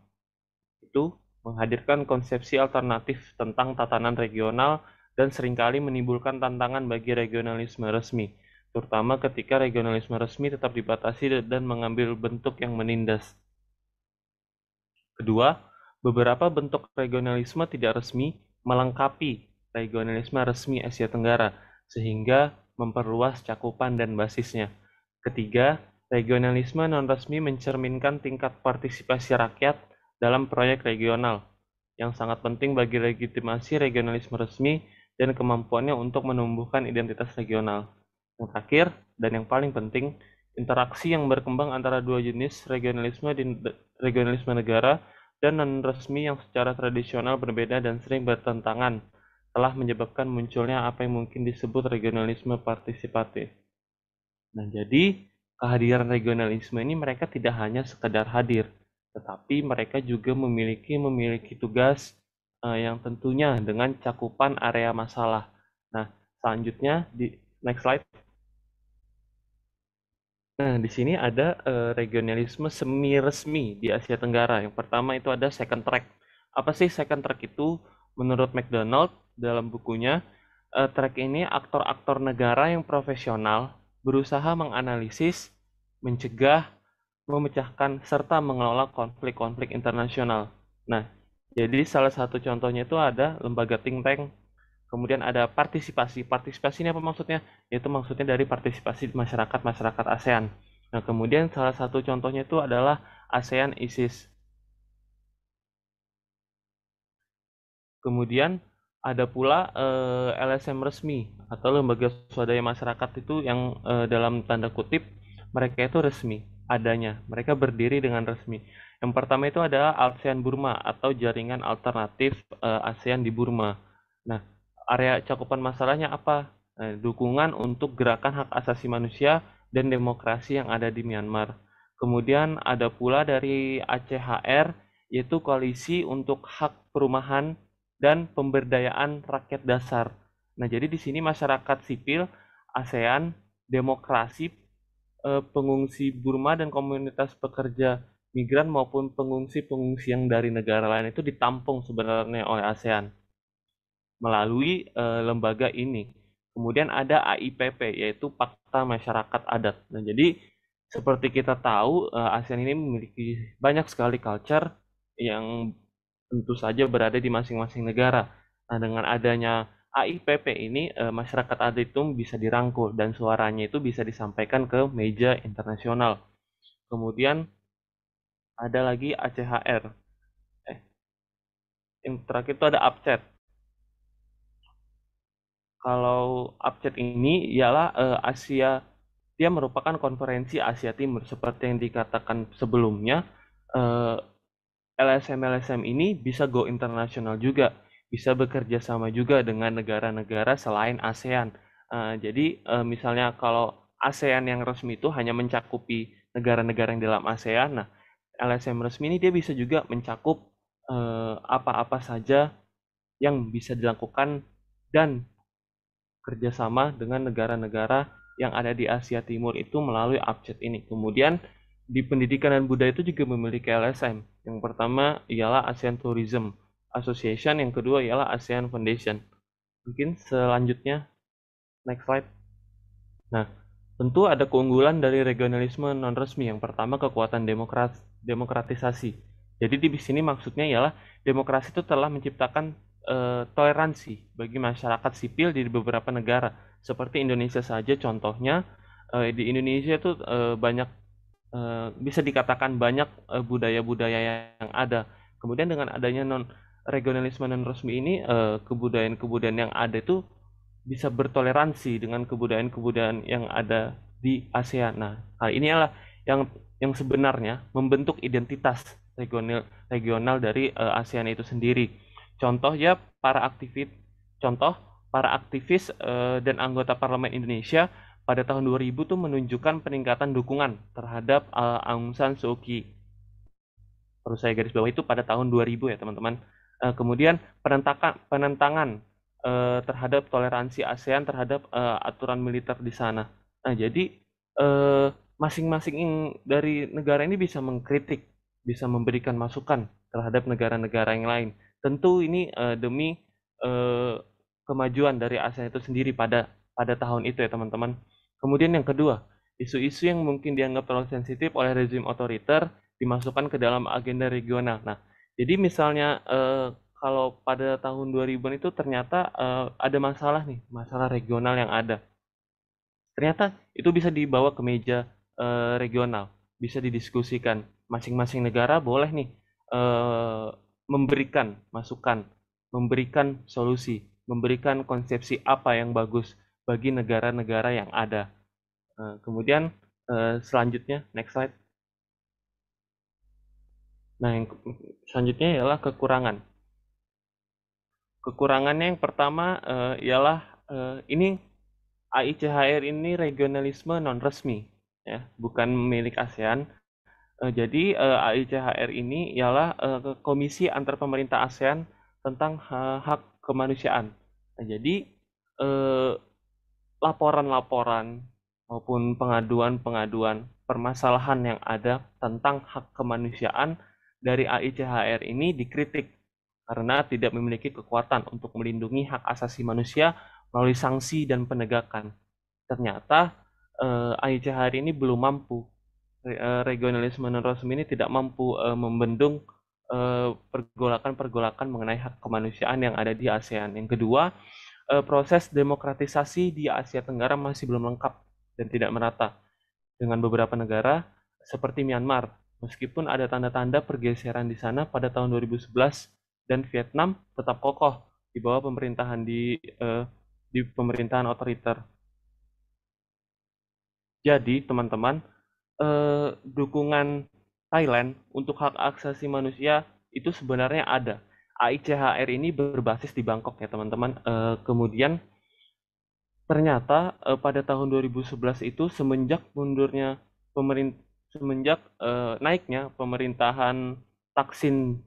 Speaker 1: itu menghadirkan konsepsi alternatif tentang tatanan regional dan seringkali menimbulkan tantangan bagi regionalisme resmi, terutama ketika regionalisme resmi tetap dibatasi dan mengambil bentuk yang menindas. Kedua, beberapa bentuk regionalisme tidak resmi melengkapi regionalisme resmi Asia Tenggara, sehingga memperluas cakupan dan basisnya. Ketiga, regionalisme non-resmi mencerminkan tingkat partisipasi rakyat dalam proyek regional, yang sangat penting bagi legitimasi regionalisme resmi dan kemampuannya untuk menumbuhkan identitas regional. Yang terakhir, dan yang paling penting, interaksi yang berkembang antara dua jenis regionalisme di regionalisme negara dan non-resmi yang secara tradisional berbeda dan sering bertentangan telah menyebabkan munculnya apa yang mungkin disebut regionalisme partisipatif. Nah, jadi kehadiran regionalisme ini mereka tidak hanya sekedar hadir, tetapi mereka juga memiliki tugas yang tentunya dengan cakupan area masalah. Nah, selanjutnya di next slide. Nah, di sini ada regionalisme semi resmi di Asia Tenggara. Yang pertama itu ada second track. Apa sih second track itu? Menurut McDonald dalam bukunya, track ini aktor-aktor negara yang profesional berusaha menganalisis, mencegah, memecahkan, serta mengelola konflik-konflik internasional. Nah, jadi salah satu contohnya itu ada lembaga think tank, kemudian ada partisipasi. Partisipasi ini apa maksudnya? Yaitu maksudnya dari partisipasi masyarakat ASEAN. Nah, kemudian salah satu contohnya itu adalah ASEAN ISIS. Kemudian ada pula LSM resmi atau lembaga swadaya masyarakat itu yang dalam tanda kutip mereka itu resmi adanya. Mereka berdiri dengan resmi. Yang pertama itu adalah ASEAN Burma atau jaringan alternatif ASEAN di Burma. Nah, area cakupan masalahnya apa? Dukungan untuk gerakan hak asasi manusia dan demokrasi yang ada di Myanmar. Kemudian ada pula dari ACHR, yaitu Koalisi untuk Hak Perumahan dan Pemberdayaan Rakyat Dasar. Nah, jadi di sini masyarakat sipil, ASEAN, demokrasi, pengungsi Burma dan komunitas pekerja migran maupun pengungsi-pengungsi yang dari negara lain itu ditampung sebenarnya oleh ASEAN melalui lembaga ini. Kemudian ada AIPP, yaitu Pakta Masyarakat Adat. Nah, jadi seperti kita tahu, ASEAN ini memiliki banyak sekali culture yang tentu saja berada di masing-masing negara. Nah, dengan adanya AIPP ini, masyarakat adat itu bisa dirangkul dan suaranya itu bisa disampaikan ke meja internasional. Kemudian ada lagi ACHR. Yang terakhir itu ada APCET. Kalau APCET ini ialah Asia, dia merupakan konferensi Asia Timur seperti yang dikatakan sebelumnya. LSM ini bisa go internasional juga, bisa bekerja sama juga dengan negara-negara selain ASEAN. Jadi misalnya kalau ASEAN yang resmi itu hanya mencakupi negara-negara yang dalam ASEAN. Nah, LSM resmi ini dia bisa juga mencakup apa-apa saja yang bisa dilakukan dan kerjasama dengan negara-negara yang ada di Asia Timur itu melalui APCET ini. Kemudian di pendidikan dan budaya itu juga memiliki LSM. Yang pertama ialah ASEAN Tourism Association, yang kedua ialah ASEAN Foundation. Mungkin selanjutnya, next slide. Nah, tentu ada keunggulan dari regionalisme non-resmi. Yang pertama, kekuatan demokratisasi. Jadi di sini maksudnya ialah demokrasi itu telah menciptakan toleransi bagi masyarakat sipil di beberapa negara. Seperti Indonesia saja contohnya, di Indonesia itu banyak bisa dikatakan banyak budaya-budaya yang ada. Kemudian dengan adanya regionalisme non resmi ini, kebudayaan-kebudayaan yang ada itu bisa bertoleransi dengan kebudayaan-kebudayaan yang ada di ASEAN. Nah, hal ini adalah yang sebenarnya membentuk identitas regional dari ASEAN itu sendiri. Contoh para aktivis dan anggota parlemen Indonesia pada tahun 2000 tuh menunjukkan peningkatan dukungan terhadap Aung San Suu Kyi. Perlu saya garis bawah itu pada tahun 2000 ya teman-teman. Kemudian penentangan terhadap toleransi ASEAN terhadap aturan militer di sana. Nah, jadi masing-masing dari negara ini bisa mengkritik, bisa memberikan masukan terhadap negara-negara yang lain. Tentu ini demi kemajuan dari ASEAN itu sendiri pada tahun itu ya teman-teman. Kemudian yang kedua, isu-isu yang mungkin dianggap terlalu sensitif oleh rezim otoriter dimasukkan ke dalam agenda regional. Nah, jadi misalnya kalau pada tahun 2000-an itu ternyata ada masalah regional yang ada. Ternyata itu bisa dibawa ke meja regional, bisa didiskusikan. Masing-masing negara boleh nih memberikan masukan, memberikan solusi, memberikan konsepsi apa yang bagus bagi negara-negara yang ada. Kemudian selanjutnya, next slide. Nah, yang selanjutnya ialah kekurangan. Kekurangannya yang pertama ialah ini AICHR ini regionalisme non resmi, ya, bukan milik ASEAN. Jadi AICHR ini ialah Komisi Antar Pemerintah ASEAN tentang hak kemanusiaan. Nah, jadi laporan-laporan maupun pengaduan-pengaduan permasalahan yang ada tentang hak kemanusiaan dari AICHR ini dikritik karena tidak memiliki kekuatan untuk melindungi hak asasi manusia melalui sanksi dan penegakan. Ternyata AICHR ini belum mampu, regionalisme non resmi ini tidak mampu membendung pergolakan-pergolakan mengenai hak kemanusiaan yang ada di ASEAN. Yang kedua, proses demokratisasi di Asia Tenggara masih belum lengkap dan tidak merata dengan beberapa negara seperti Myanmar. Meskipun ada tanda-tanda pergeseran di sana pada tahun 2011 dan Vietnam tetap kokoh di bawah pemerintahan di pemerintahan otoriter. Jadi teman-teman, dukungan Thailand untuk hak asasi manusia itu sebenarnya ada. AICHR ini berbasis di Bangkok ya teman-teman. Kemudian ternyata pada tahun 2011 itu semenjak naiknya pemerintahan Thaksin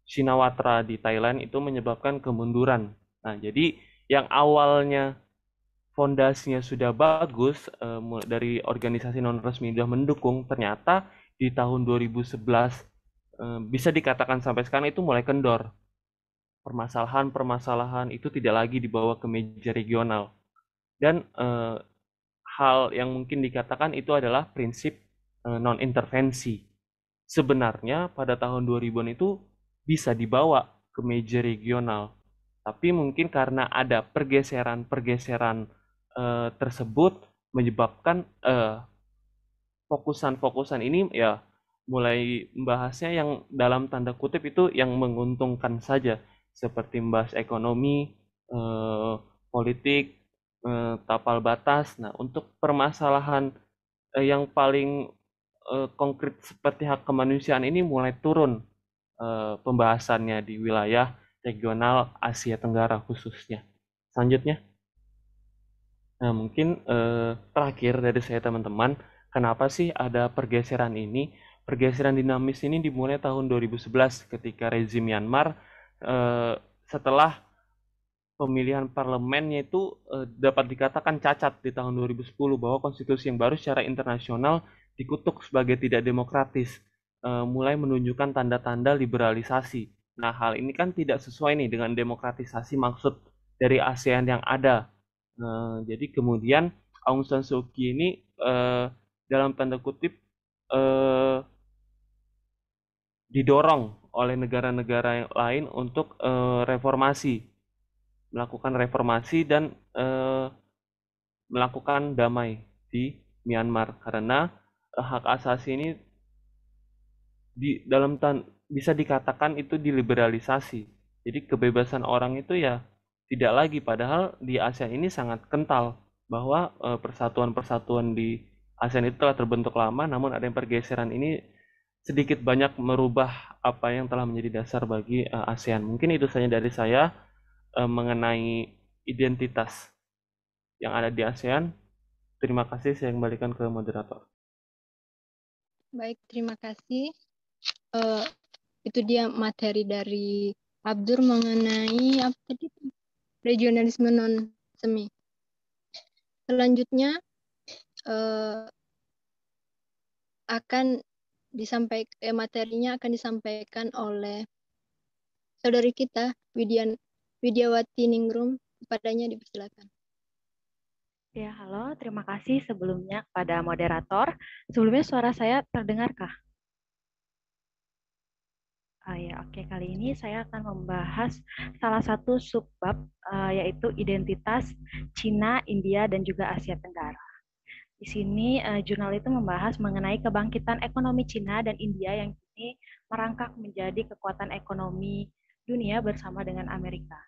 Speaker 1: Shinawatra di Thailand itu menyebabkan kemunduran. Nah, jadi yang awalnya fondasinya sudah bagus dari organisasi non resmi sudah mendukung, ternyata di tahun 2011 bisa dikatakan sampai sekarang itu mulai kendor. Permasalahan-permasalahan itu tidak lagi dibawa ke meja regional. Dan hal yang mungkin dikatakan itu adalah prinsip non-intervensi. Sebenarnya pada tahun 2000-an itu bisa dibawa ke meja regional. Tapi mungkin karena ada pergeseran-pergeseran tersebut menyebabkan fokusan-fokusan ini ya mulai membahasnya yang dalam tanda kutip itu yang menguntungkan saja, seperti membahas ekonomi, politik, tapal batas. Nah, untuk permasalahan yang paling konkret seperti hak kemanusiaan ini mulai turun pembahasannya di wilayah regional Asia Tenggara khususnya. Selanjutnya. Nah, mungkin terakhir dari saya teman-teman, kenapa sih ada pergeseran ini? Pergeseran dinamis ini dimulai tahun 2011 ketika rezim Myanmar setelah pemilihan parlemennya itu dapat dikatakan cacat di tahun 2010 bahwa konstitusi yang baru secara internasional dikutuk sebagai tidak demokratis, mulai menunjukkan tanda-tanda liberalisasi. Nah, hal ini kan tidak sesuai nih dengan demokratisasi maksud dari ASEAN yang ada. Jadi kemudian Aung San Suu Kyi ini dalam tanda kutip eh, didorong oleh negara-negara yang lain untuk melakukan reformasi dan melakukan damai di Myanmar karena hak asasi ini di dalam bisa dikatakan itu diliberalisasi. Jadi kebebasan orang itu ya tidak lagi, padahal di ASEAN ini sangat kental bahwa persatuan-persatuan di ASEAN itu telah terbentuk lama, namun ada yang pergeseran ini sedikit banyak merubah apa yang telah menjadi dasar bagi ASEAN. Mungkin itu saja dari saya mengenai identitas yang ada di ASEAN. Terima kasih, saya kembalikan ke moderator.
Speaker 5: Baik, terima kasih. Itu dia materi dari Abdur mengenai apa tadi? Regionalisme non semi. Selanjutnya materinya akan disampaikan oleh saudari kita Widyawati Ningrum. Kepadanya dipersilakan.
Speaker 4: Ya, halo. Terima kasih sebelumnya kepada moderator. Sebelumnya suara saya terdengarkah? Ya, oke. Kali ini saya akan membahas salah satu subbab, yaitu identitas Cina, India, dan juga Asia Tenggara. Di sini jurnal itu membahas mengenai kebangkitan ekonomi Cina dan India yang kini merangkak menjadi kekuatan ekonomi dunia bersama dengan Amerika.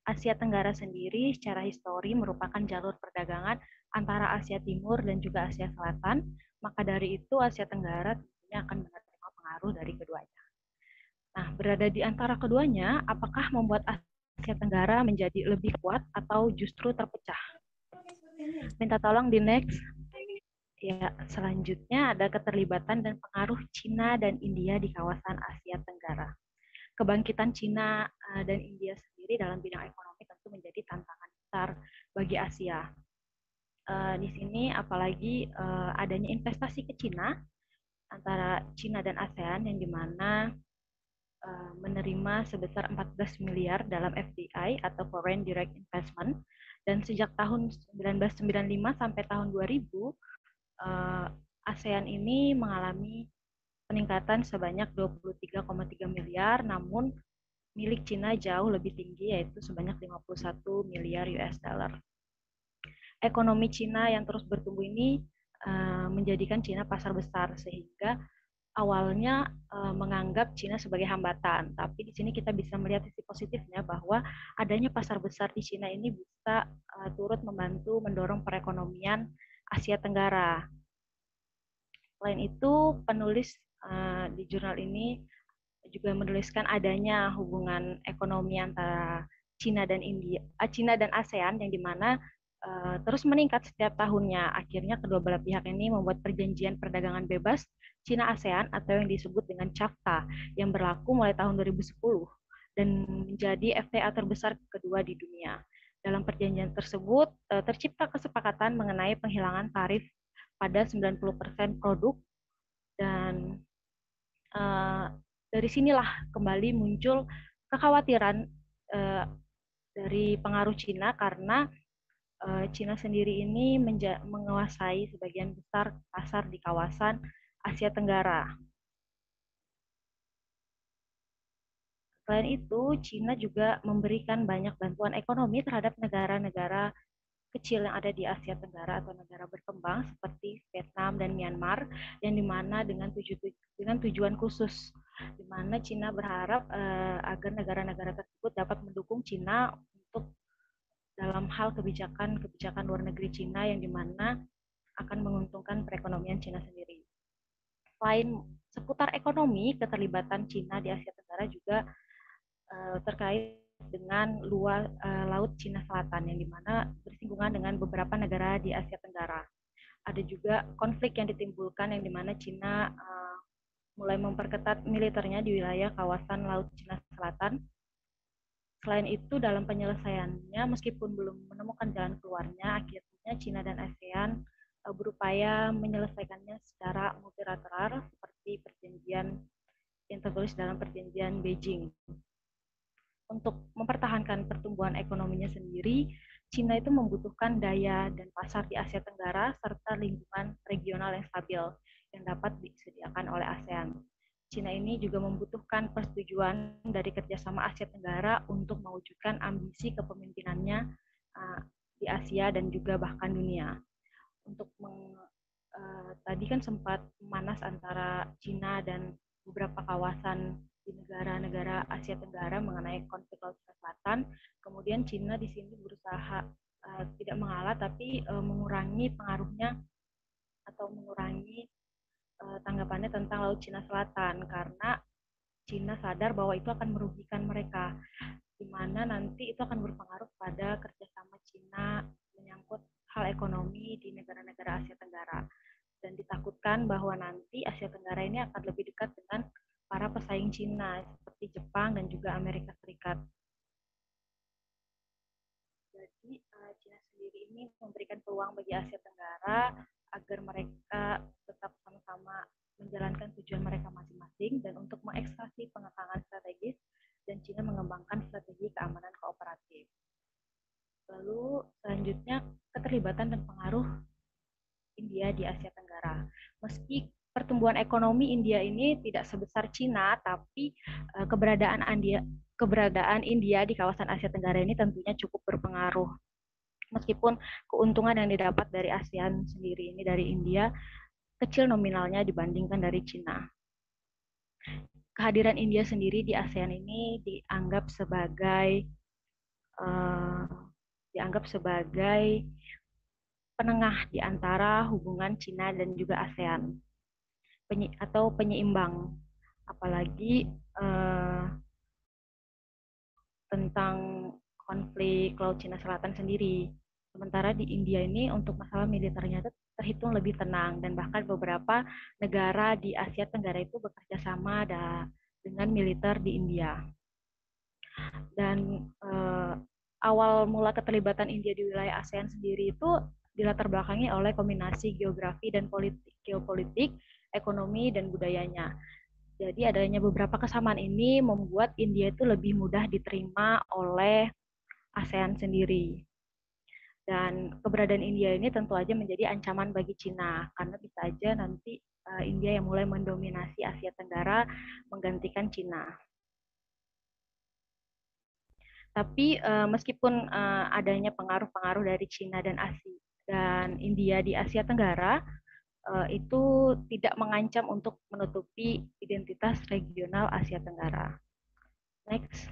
Speaker 4: Asia Tenggara sendiri secara histori merupakan jalur perdagangan antara Asia Timur dan juga Asia Selatan, maka dari itu Asia Tenggara tentunya akan menerima pengaruh dari keduanya. Nah, berada di antara keduanya, apakah membuat Asia Tenggara menjadi lebih kuat atau justru terpecah? Minta tolong di next. Ya, selanjutnya ada keterlibatan dan pengaruh Cina dan India di kawasan Asia Tenggara. Kebangkitan Cina dan India sendiri dalam bidang ekonomi tentu menjadi tantangan besar bagi Asia. Di sini apalagi adanya investasi ke Cina antara Cina dan ASEAN yang dimana menerima sebesar 14 miliar dalam FDI atau Foreign Direct Investment, dan sejak tahun 1995 sampai tahun 2000 ASEAN ini mengalami peningkatan sebanyak 23,3 miliar, namun milik Cina jauh lebih tinggi, yaitu sebanyak 51 miliar US dollar. Ekonomi Cina yang terus bertumbuh ini menjadikan Cina pasar besar, sehingga awalnya menganggap Cina sebagai hambatan. Tapi di sini kita bisa melihat sisi positifnya bahwa adanya pasar besar di Cina ini bisa turut membantu mendorong perekonomian Asia Tenggara. Selain itu, penulis di jurnal ini juga menuliskan adanya hubungan ekonomi antara Cina dan Cina dan ASEAN yang dimana terus meningkat setiap tahunnya. Akhirnya kedua belah pihak ini membuat perjanjian perdagangan bebas Cina ASEAN atau yang disebut dengan CAFTA yang berlaku mulai tahun 2010 dan menjadi FTA terbesar kedua di dunia. Dalam perjanjian tersebut tercipta kesepakatan mengenai penghilangan tarif pada 90% produk, dan dari sinilah kembali muncul kekhawatiran dari pengaruh Cina karena Cina sendiri ini menguasai sebagian besar pasar di kawasan Asia Tenggara. Selain itu, Cina juga memberikan banyak bantuan ekonomi terhadap negara-negara kecil yang ada di Asia Tenggara atau negara berkembang seperti Vietnam dan Myanmar, yang dimana dengan tujuan khusus, di mana Cina berharap agar negara-negara tersebut dapat mendukung Cina untuk dalam hal kebijakan luar negeri Cina yang dimana akan menguntungkan perekonomian Cina sendiri. Selain seputar ekonomi, keterlibatan Cina di Asia Tenggara juga terkait dengan luas Laut Cina Selatan yang dimana bersinggungan dengan beberapa negara di Asia Tenggara. Ada juga konflik yang ditimbulkan yang dimana Cina mulai memperketat militernya di wilayah kawasan Laut Cina Selatan. Selain itu, dalam penyelesaiannya, meskipun belum menemukan jalan keluarnya, akhirnya Cina dan ASEAN berupaya menyelesaikannya secara multilateral seperti perjanjian yang tertulis dalam perjanjian Beijing. Untuk mempertahankan pertumbuhan ekonominya sendiri, Cina itu membutuhkan daya dan pasar di Asia Tenggara serta lingkungan regional yang stabil yang dapat disediakan oleh ASEAN. Cina ini juga membutuhkan persetujuan dari kerjasama Asia Tenggara untuk mewujudkan ambisi kepemimpinannya di Asia dan juga bahkan dunia. Untuk tadi kan sempat memanas antara Cina dan beberapa kawasan di negara-negara Asia Tenggara mengenai konflik Laut Cina Selatan. Kemudian Cina di sini berusaha tidak mengalah tapi mengurangi pengaruhnya atau mengurangi tanggapannya tentang Laut Cina Selatan karena Cina sadar bahwa itu akan merugikan mereka, di mana nanti itu akan berpengaruh pada kerjasama Cina menyangkut hal ekonomi di negara-negara Asia Tenggara. Dan ditakutkan bahwa nanti Asia Tenggara ini akan lebih dekat dengan para pesaing Cina seperti Jepang dan juga Amerika Serikat. Jadi Cina sendiri ini memberikan peluang bagi Asia Tenggara agar mereka tetap sama-sama menjalankan tujuan mereka masing-masing dan untuk mengekstraksi pengetahuan strategis dan Cina mengembangkan strategi keamanan kooperatif. Lalu selanjutnya keterlibatan dan pengaruh India di Asia Tenggara. Meski pertumbuhan ekonomi India ini tidak sebesar Cina, tapi keberadaan India di kawasan Asia Tenggara ini tentunya cukup berpengaruh. Meskipun keuntungan yang didapat dari ASEAN sendiri ini dari India kecil nominalnya dibandingkan dari Cina. Kehadiran India sendiri di ASEAN ini dianggap sebagai penengah di antara hubungan Cina dan juga ASEAN atau penyeimbang, apalagi tentang konflik Laut Cina Selatan sendiri. Sementara di India ini untuk masalah militernya itu terhitung lebih tenang dan bahkan beberapa negara di Asia Tenggara itu bekerja sama dengan militer di India. Dan awal mula keterlibatan India di wilayah ASEAN sendiri itu dilatar belakangi oleh kombinasi geografi dan geopolitik, ekonomi dan budayanya. Jadi adanya beberapa kesamaan ini membuat India itu lebih mudah diterima oleh ASEAN sendiri. Dan keberadaan India ini tentu aja menjadi ancaman bagi Cina karena bisa aja nanti India yang mulai mendominasi Asia Tenggara menggantikan Cina. Tapi meskipun adanya pengaruh-pengaruh dari Cina dan India di Asia Tenggara, itu tidak mengancam untuk menutupi identitas regional Asia Tenggara. Next.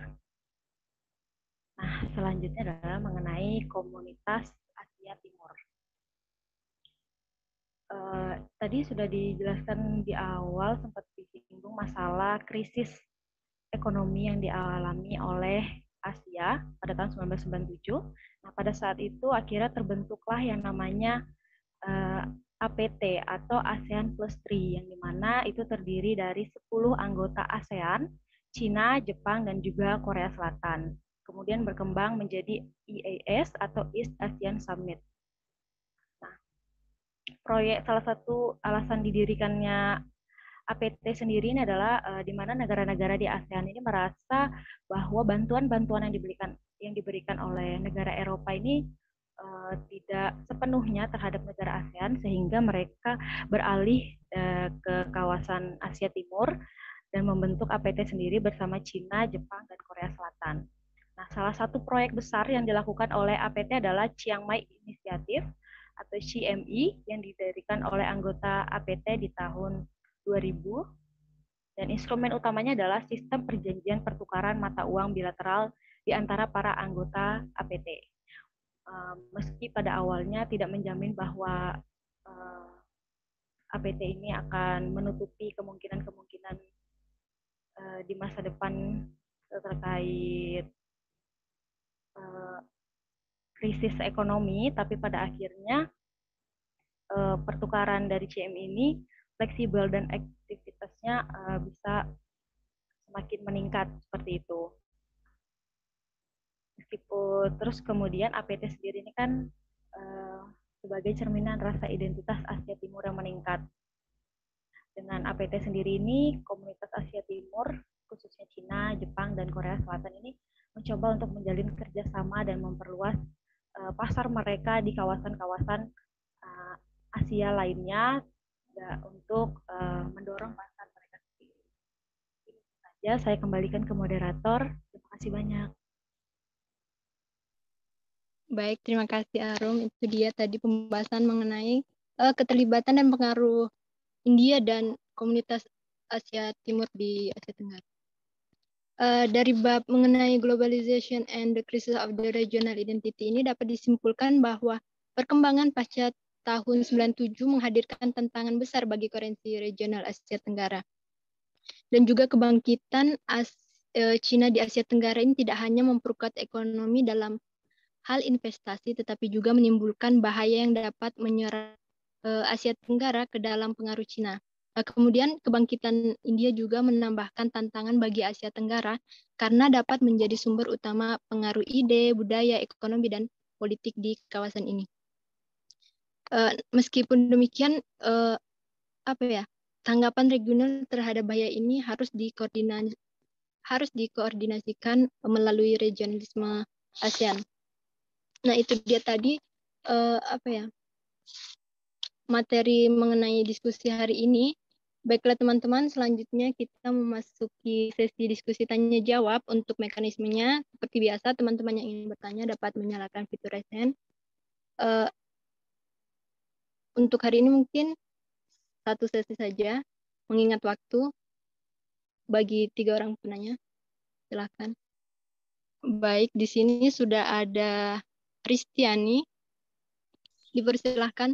Speaker 4: Nah, selanjutnya adalah mengenai komunitas Asia Timur. Tadi sudah dijelaskan di awal, sempat disinggung masalah krisis ekonomi yang dialami oleh Asia pada tahun 1997. Nah, pada saat itu akhirnya terbentuklah yang namanya APT atau ASEAN Plus 3, yang dimana itu terdiri dari 10 anggota ASEAN, Cina, Jepang, dan juga Korea Selatan. Kemudian berkembang menjadi EAS atau East Asian Summit. Nah, salah satu alasan didirikannya APT sendiri ini adalah di mana negara-negara di ASEAN ini merasa bahwa bantuan-bantuan yang diberikan oleh negara Eropa ini tidak sepenuhnya terhadap negara ASEAN, sehingga mereka beralih ke kawasan Asia Timur dan membentuk APT sendiri bersama Cina, Jepang, dan Korea Selatan. Nah, salah satu proyek besar yang dilakukan oleh APT adalah Chiang Mai Initiative atau CMI yang didirikan oleh anggota APT di tahun 2000, dan instrumen utamanya adalah sistem perjanjian pertukaran mata uang bilateral di antara para anggota APT. Meski pada awalnya tidak menjamin bahwa APT ini akan menutupi kemungkinan-kemungkinan di masa depan terkait krisis ekonomi, tapi pada akhirnya pertukaran dari CM ini fleksibel dan aktivitasnya bisa semakin meningkat seperti itu. Meskipun terus kemudian APT sendiri ini kan sebagai cerminan rasa identitas Asia Timur yang meningkat. Dengan APT sendiri ini, komunitas Asia Timur, khususnya Cina, Jepang, dan Korea Selatan ini mencoba untuk menjalin kerjasama dan memperluas pasar mereka di kawasan-kawasan Asia lainnya untuk mendorong pasar mereka sendiri. Itu saja, saya kembalikan ke moderator. Terima kasih banyak.
Speaker 5: Baik, terima kasih Arum. Itu dia tadi pembahasan mengenai keterlibatan dan pengaruh India dan komunitas Asia Timur di Asia Tenggara. Dari bab mengenai globalization and the crisis of the regional identity ini dapat disimpulkan bahwa perkembangan pasca tahun 97 menghadirkan tantangan besar bagi koherensi regional Asia Tenggara. Dan juga kebangkitan Cina di Asia Tenggara ini tidak hanya memperkuat ekonomi dalam hal investasi, tetapi juga menimbulkan bahaya yang dapat menyerang Asia Tenggara ke dalam pengaruh Cina. Kemudian kebangkitan India juga menambahkan tantangan bagi Asia Tenggara karena dapat menjadi sumber utama pengaruh ide, budaya, ekonomi, dan politik di kawasan ini. Meskipun demikian, tanggapan regional terhadap bahaya ini harus dikoordinasikan melalui regionalisme ASEAN. Nah, itu dia tadi materi mengenai diskusi hari ini. Baiklah teman-teman, selanjutnya kita memasuki sesi diskusi tanya jawab. Untuk mekanismenya, seperti biasa, teman-teman yang ingin bertanya dapat menyalakan fitur raise hand. Untuk hari ini mungkin satu sesi saja, mengingat waktu bagi 3 orang penanya. Silakan. Baik, di sini sudah ada Ristiani. Dipersilahkan.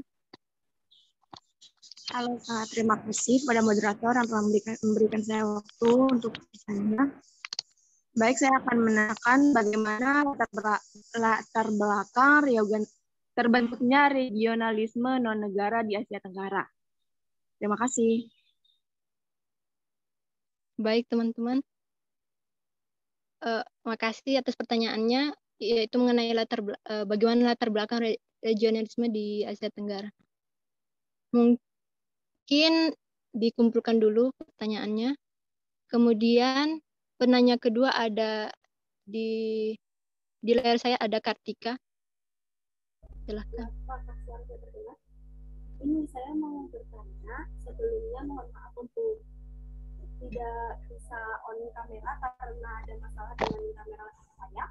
Speaker 7: Halo, sangat terima kasih kepada moderator yang telah memberikan saya waktu untuk bertanya. Baik, saya akan menanyakan bagaimana latar belakang terbentuknya regionalisme non-negara di Asia Tenggara. Terima kasih.
Speaker 5: Baik, teman-teman. Makasih atas pertanyaannya, yaitu mengenai bagaimana latar belakang regionalisme di Asia Tenggara. Mungkin dikumpulkan dulu pertanyaannya. Kemudian penanya kedua ada di layar saya ada Kartika. Silahkan.
Speaker 8: Ini saya mau bertanya, sebelumnya mohon maaf untuk tidak bisa on kamera karena ada masalah dengan kamera saya.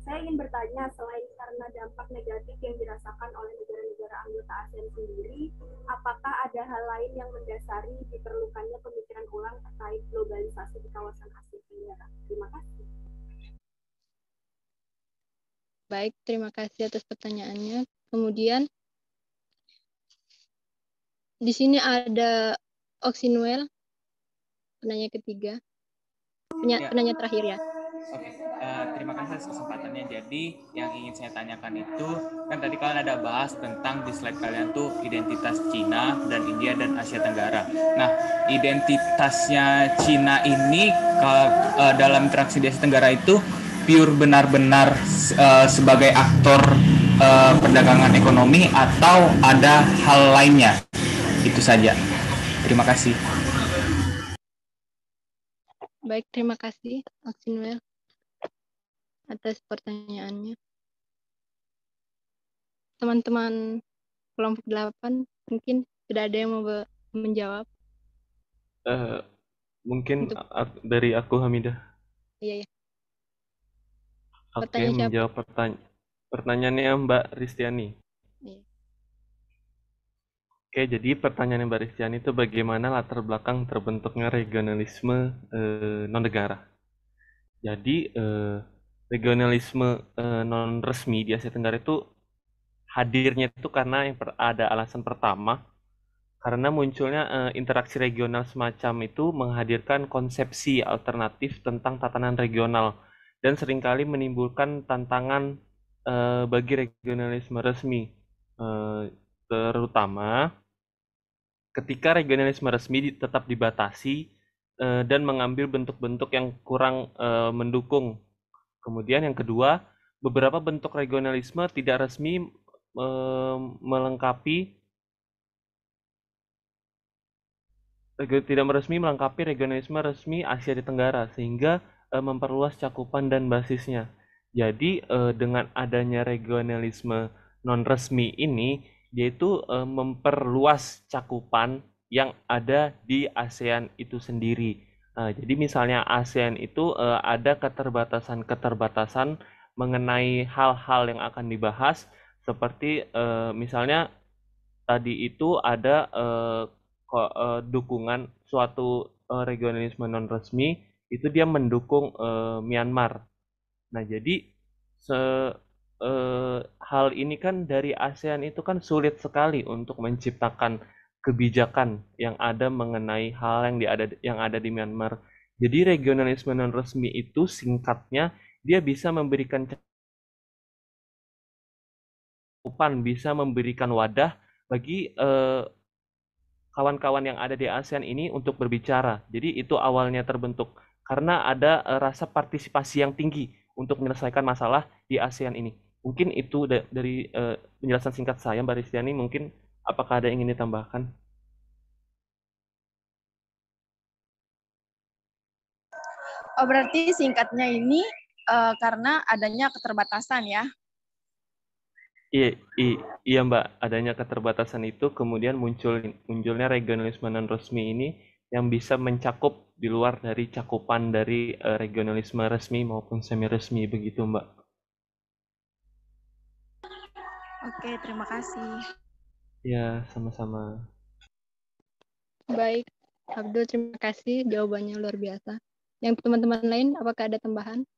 Speaker 8: Saya ingin bertanya, selain karena dampak negatif yang dirasakan oleh negara-negara anggota ASEAN sendiri, apakah ada hal lain yang mendasari diperlukannya pemikiran ulang terkait globalisasi di kawasan Asia Tenggara? Terima kasih.
Speaker 5: Baik, terima kasih atas pertanyaannya. Kemudian, di sini ada Oksinuel, penanya ketiga. Penanya terakhir ya.
Speaker 9: Oke, terima kasih atas kesempatannya. Jadi yang ingin saya tanyakan itu, kan tadi kalian ada bahas tentang di slide kalian tuh identitas Cina dan India dan Asia Tenggara. Nah, identitasnya Cina ini dalam interaksi di Asia Tenggara itu pure benar-benar sebagai aktor perdagangan ekonomi atau ada hal lainnya? Itu saja. Terima kasih.
Speaker 5: Baik, terima kasih Oksinuel atas pertanyaannya. Teman-teman kelompok 8 mungkin sudah ada yang mau menjawab.
Speaker 1: Mungkin dari aku, Hamidah.
Speaker 5: Iya.
Speaker 1: Oke, menjawab pertanyaannya Mbak Ristiani.
Speaker 5: Iya.
Speaker 1: Oke, jadi pertanyaan Mbak Ristiani itu bagaimana latar belakang terbentuknya regionalisme non-negara. Jadi regionalisme non-resmi di Asia Tenggara itu hadirnya itu karena ada alasan pertama, karena munculnya interaksi regional semacam itu menghadirkan konsepsi alternatif tentang tatanan regional dan seringkali menimbulkan tantangan bagi regionalisme resmi, terutama ketika regionalisme resmi tetap dibatasi dan mengambil bentuk-bentuk yang kurang mendukung. Kemudian yang kedua, beberapa bentuk regionalisme tidak resmi melengkapi regionalisme resmi Asia Tenggara sehingga memperluas cakupan dan basisnya. Jadi dengan adanya regionalisme non resmi ini, yaitu memperluas cakupan yang ada di ASEAN itu sendiri. Jadi misalnya ASEAN itu ada keterbatasan-keterbatasan mengenai hal-hal yang akan dibahas, seperti misalnya tadi itu ada dukungan suatu regionalisme non resmi itu dia mendukung Myanmar. Nah, jadi hal ini kan dari ASEAN itu kan sulit sekali untuk menciptakan kebijakan yang ada mengenai hal yang ada di Myanmar. Jadi regionalisme non resmi itu singkatnya dia bisa memberikan cakupan, bisa memberikan wadah bagi kawan-kawan yang ada di ASEAN ini untuk berbicara. Jadi itu awalnya terbentuk karena ada rasa partisipasi yang tinggi untuk menyelesaikan masalah di ASEAN ini. Mungkin itu dari penjelasan singkat saya, Mbak Ristiani. Mungkin apakah ada yang ingin ditambahkan?
Speaker 7: Oh, berarti singkatnya ini karena adanya keterbatasan ya?
Speaker 1: Iya Mbak, adanya keterbatasan itu kemudian munculnya regionalisme non resmi ini yang bisa mencakup di luar dari cakupan dari regionalisme resmi maupun semi resmi begitu Mbak.
Speaker 7: Oke, terima kasih.
Speaker 1: Ya, sama-sama.
Speaker 5: Baik, Abdul, terima kasih jawabannya luar biasa. Yang teman-teman lain, apakah ada tambahan?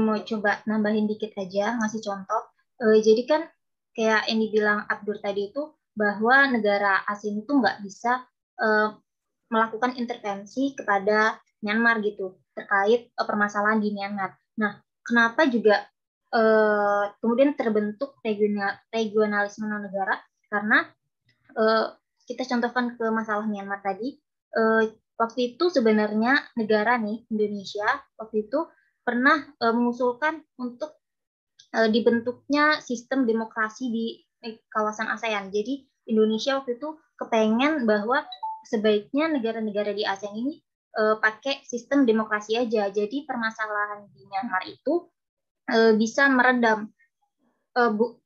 Speaker 6: Mau coba nambahin dikit aja, ngasih contoh. Jadi kan kayak yang dibilang Abdur tadi itu bahwa negara asing itu nggak bisa melakukan intervensi kepada Myanmar gitu terkait permasalahan di Myanmar. Nah, kenapa juga kemudian terbentuk regionalisme non negara? Karena kita contohkan ke masalah Myanmar tadi, waktu itu sebenarnya negara nih Indonesia waktu itu pernah mengusulkan untuk dibentuknya sistem demokrasi di kawasan ASEAN. Jadi Indonesia waktu itu kepengen bahwa sebaiknya negara-negara di ASEAN ini pakai sistem demokrasi aja. Jadi permasalahan di Myanmar itu bisa meredam,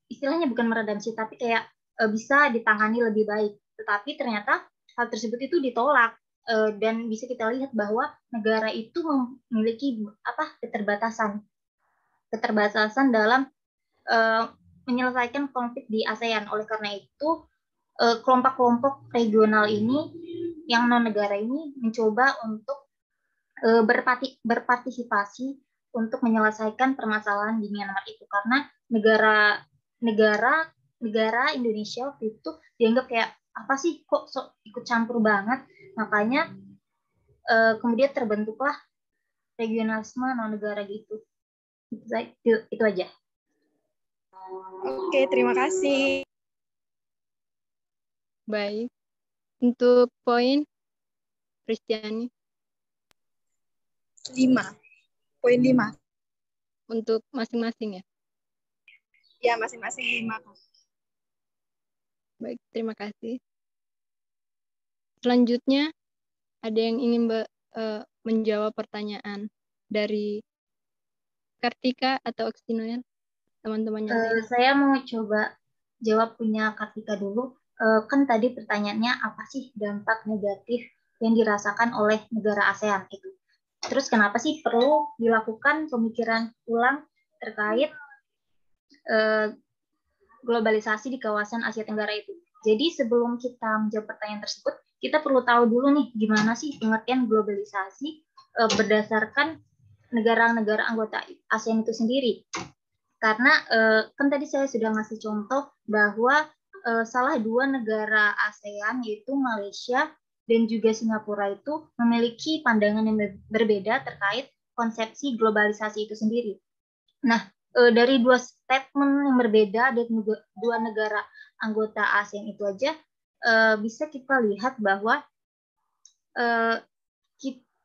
Speaker 6: istilahnya bukan meredam sih, tapi kayak bisa ditangani lebih baik. Tetapi ternyata hal tersebut itu ditolak dan bisa kita lihat bahwa negara itu memiliki keterbatasan dalam menyelesaikan konflik di ASEAN. Oleh karena itu, kelompok-kelompok regional ini yang non-negara ini mencoba untuk berpartisipasi untuk menyelesaikan permasalahan di Myanmar itu. Karena negara Indonesia waktu itu dianggap kayak apa sih kok ikut campur banget. Makanya kemudian terbentuklah regionalisme non-negara gitu. Itu aja.
Speaker 7: Oke, terima kasih.
Speaker 5: Baik. Untuk poin, Kristiani.
Speaker 7: 5. Poin 5.
Speaker 5: Untuk masing-masing ya?
Speaker 7: Ya, masing-masing 5.
Speaker 5: Baik, terima kasih. Selanjutnya, ada yang ingin menjawab pertanyaan dari Kartika atau Oksinoel, teman-temannya?
Speaker 6: Saya mau coba jawab punya Kartika dulu. Kan tadi pertanyaannya apa sih dampak negatif yang dirasakan oleh negara ASEAN itu? Terus kenapa sih perlu dilakukan pemikiran ulang terkait globalisasi di kawasan Asia Tenggara itu? Jadi sebelum kita menjawab pertanyaan tersebut, kita perlu tahu dulu nih gimana sih pengertian globalisasi berdasarkan negara-negara anggota ASEAN itu sendiri. Karena kan tadi saya sudah ngasih contoh bahwa salah dua negara ASEAN yaitu Malaysia dan juga Singapura itu memiliki pandangan yang berbeda terkait konsepsi globalisasi itu sendiri. Nah, dari dua statement yang berbeda dari dua negara anggota ASEAN itu aja bisa kita lihat bahwa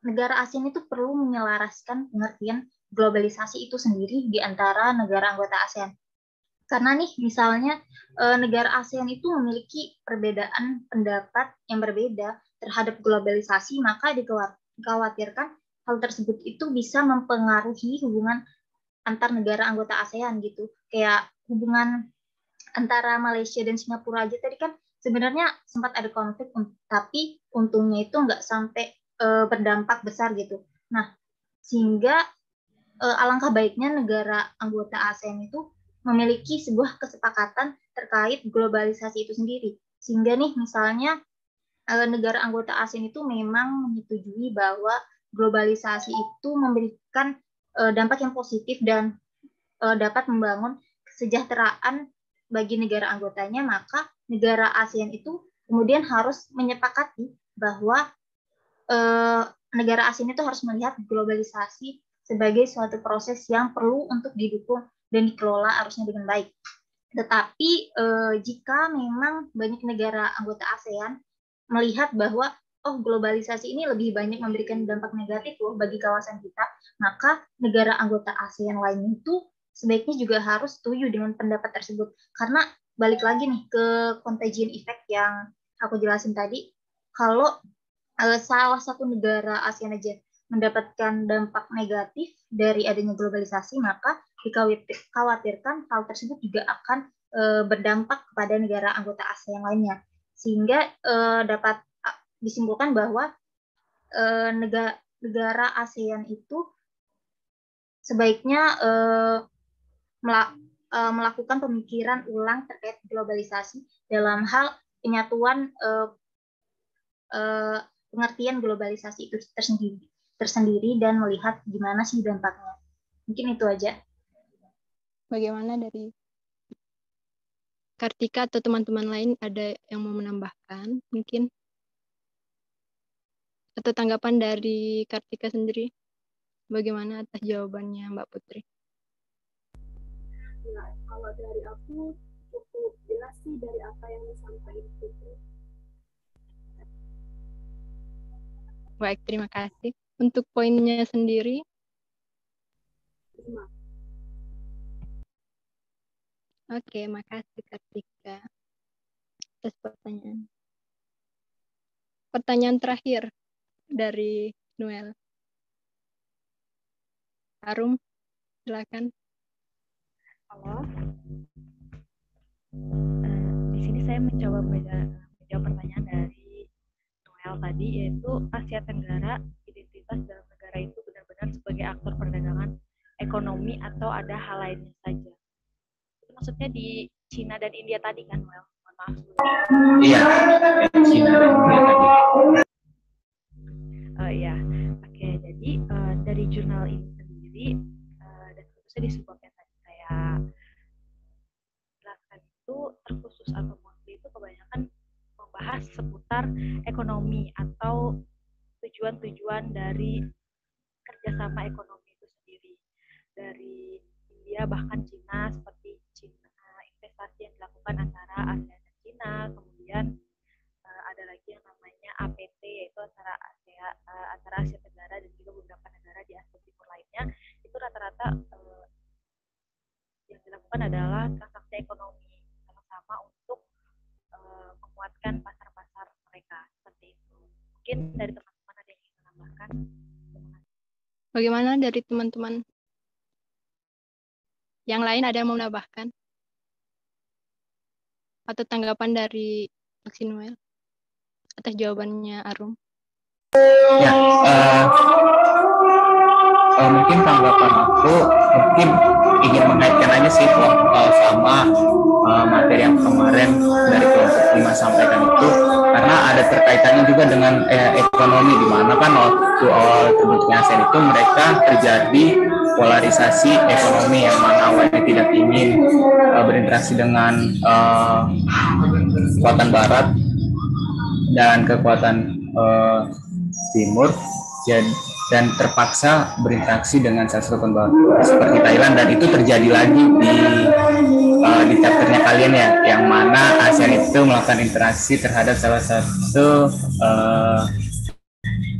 Speaker 6: negara ASEAN itu perlu menyelaraskan pengertian globalisasi itu sendiri di antara negara anggota ASEAN. Karena nih misalnya negara ASEAN itu memiliki perbedaan pendapat yang berbeda terhadap globalisasi, maka dikhawatirkan hal tersebut itu bisa mempengaruhi hubungan antar negara anggota ASEAN gitu. Kayak hubungan antara Malaysia dan Singapura aja tadi kan sebenarnya sempat ada konflik, tapi untungnya itu nggak sampai berdampak besar gitu. Nah, sehingga alangkah baiknya negara anggota ASEAN itu memiliki sebuah kesepakatan terkait globalisasi itu sendiri. Sehingga nih misalnya negara anggota ASEAN itu memang menyetujui bahwa globalisasi itu memberikan dampak yang positif dan dapat membangun kesejahteraan bagi negara anggotanya, maka negara ASEAN itu kemudian harus menyepakati bahwa negara ASEAN itu harus melihat globalisasi sebagai suatu proses yang perlu untuk didukung dan dikelola harusnya dengan baik. Tetapi jika memang banyak negara anggota ASEAN melihat bahwa globalisasi ini lebih banyak memberikan dampak negatif loh bagi kawasan kita, maka negara anggota ASEAN lain itu sebaiknya juga harus setuju dengan pendapat tersebut. Karena balik lagi nih ke contagion effect yang aku jelasin tadi, kalau salah satu negara ASEAN aja mendapatkan dampak negatif dari adanya globalisasi, maka dikhawatirkan hal tersebut juga akan berdampak kepada negara anggota ASEAN lainnya. Sehingga dapat disimpulkan bahwa negara ASEAN itu sebaiknya melakukan pemikiran ulang terkait globalisasi dalam hal penyatuan pengertian globalisasi itu tersendiri dan melihat gimana sih dampaknya. Mungkin itu aja.
Speaker 5: Bagaimana dari Kartika atau teman-teman lain, ada yang mau menambahkan mungkin? Atau tanggapan dari Kartika sendiri? Bagaimana atas jawabannya Mbak Putri?
Speaker 8: Nah, kalau dari aku cukup jelas sih dari apa yang disampaikan Putri.
Speaker 5: Baik, terima kasih. Untuk poinnya sendiri? Oke, makasih Kartika atas pertanyaan. Pertanyaan terakhir dari Noel. Arum, silakan.
Speaker 4: Halo. Di sini saya mencoba menjawab pertanyaan dari Noel tadi, yaitu Asia Tenggara, identitas dalam negara itu benar-benar sebagai aktor perdagangan ekonomi atau ada hal lainnya saja. Itu maksudnya di Cina dan India tadi kan, Noel? Mohon maaf.
Speaker 9: Iya, Cina dan India tadi.
Speaker 4: Ya, oke. Jadi dari jurnal ini sendiri dan khususnya di sebuah yang tadi saya jelaskan itu terkhusus atau mostly itu kebanyakan membahas seputar ekonomi atau tujuan-tujuan dari kerjasama ekonomi itu sendiri. Dari India bahkan Cina, seperti investasi yang dilakukan antara ASEAN dan Cina, kemudian ada lagi yang namanya APT, yaitu antara Asia Tenggara dan juga beberapa negara di Asia Timur lainnya. Itu rata-rata yang dilakukan adalah transaksi ekonomi sama-sama untuk menguatkan pasar-pasar mereka, seperti itu. Mungkin dari teman-teman ada yang ingin menambahkan?
Speaker 5: Bagaimana dari teman-teman yang lain, ada yang mau menambahkan? Atau tanggapan dari Maxinuel atas jawabannya Arum?
Speaker 9: Ya, mungkin tanggapan aku mungkin ingin mengaitkan aja sih sama materi yang kemarin dari kelompok 5 sampaikan itu, karena ada terkaitannya juga dengan ekonomi, di mana kan waktu awal terbentuknya ASEAN itu mereka terjadi polarisasi ekonomi yang mana awalnya tidak ingin berinteraksi dengan kekuatan Barat dan kekuatan Timur, dan terpaksa berinteraksi dengan salah satu pembawa seperti Thailand, dan itu terjadi lagi di chapternya kalian ya, yang mana ASEAN itu melakukan interaksi terhadap salah satu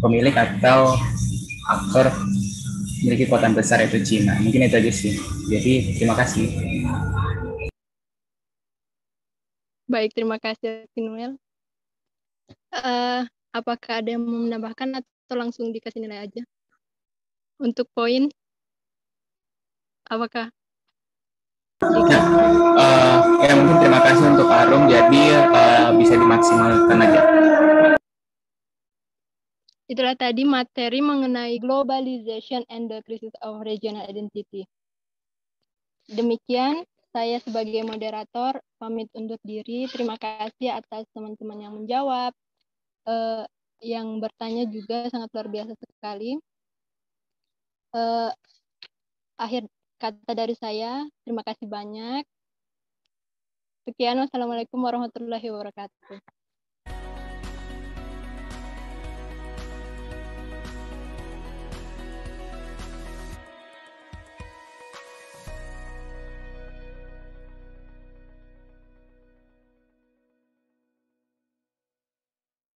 Speaker 9: pemilik atau aktor memiliki kekuatan besar, yaitu Cina. Mungkin itu aja sih. Jadi terima kasih.
Speaker 5: Baik, terima kasih Sinuel. Apakah ada yang mau menambahkan atau langsung dikasih nilai aja? Untuk poin, apakah?
Speaker 9: Ya mungkin terima kasih untuk Arum, jadi bisa dimaksimalkan aja.
Speaker 5: Itulah tadi materi mengenai globalization and the crisis of regional identity. Demikian, saya sebagai moderator pamit undur diri. Terima kasih atas teman-teman yang menjawab, yang bertanya juga sangat luar biasa sekali. Akhir kata dari saya, terima kasih banyak. Sekian, wassalamualaikum warahmatullahi wabarakatuh.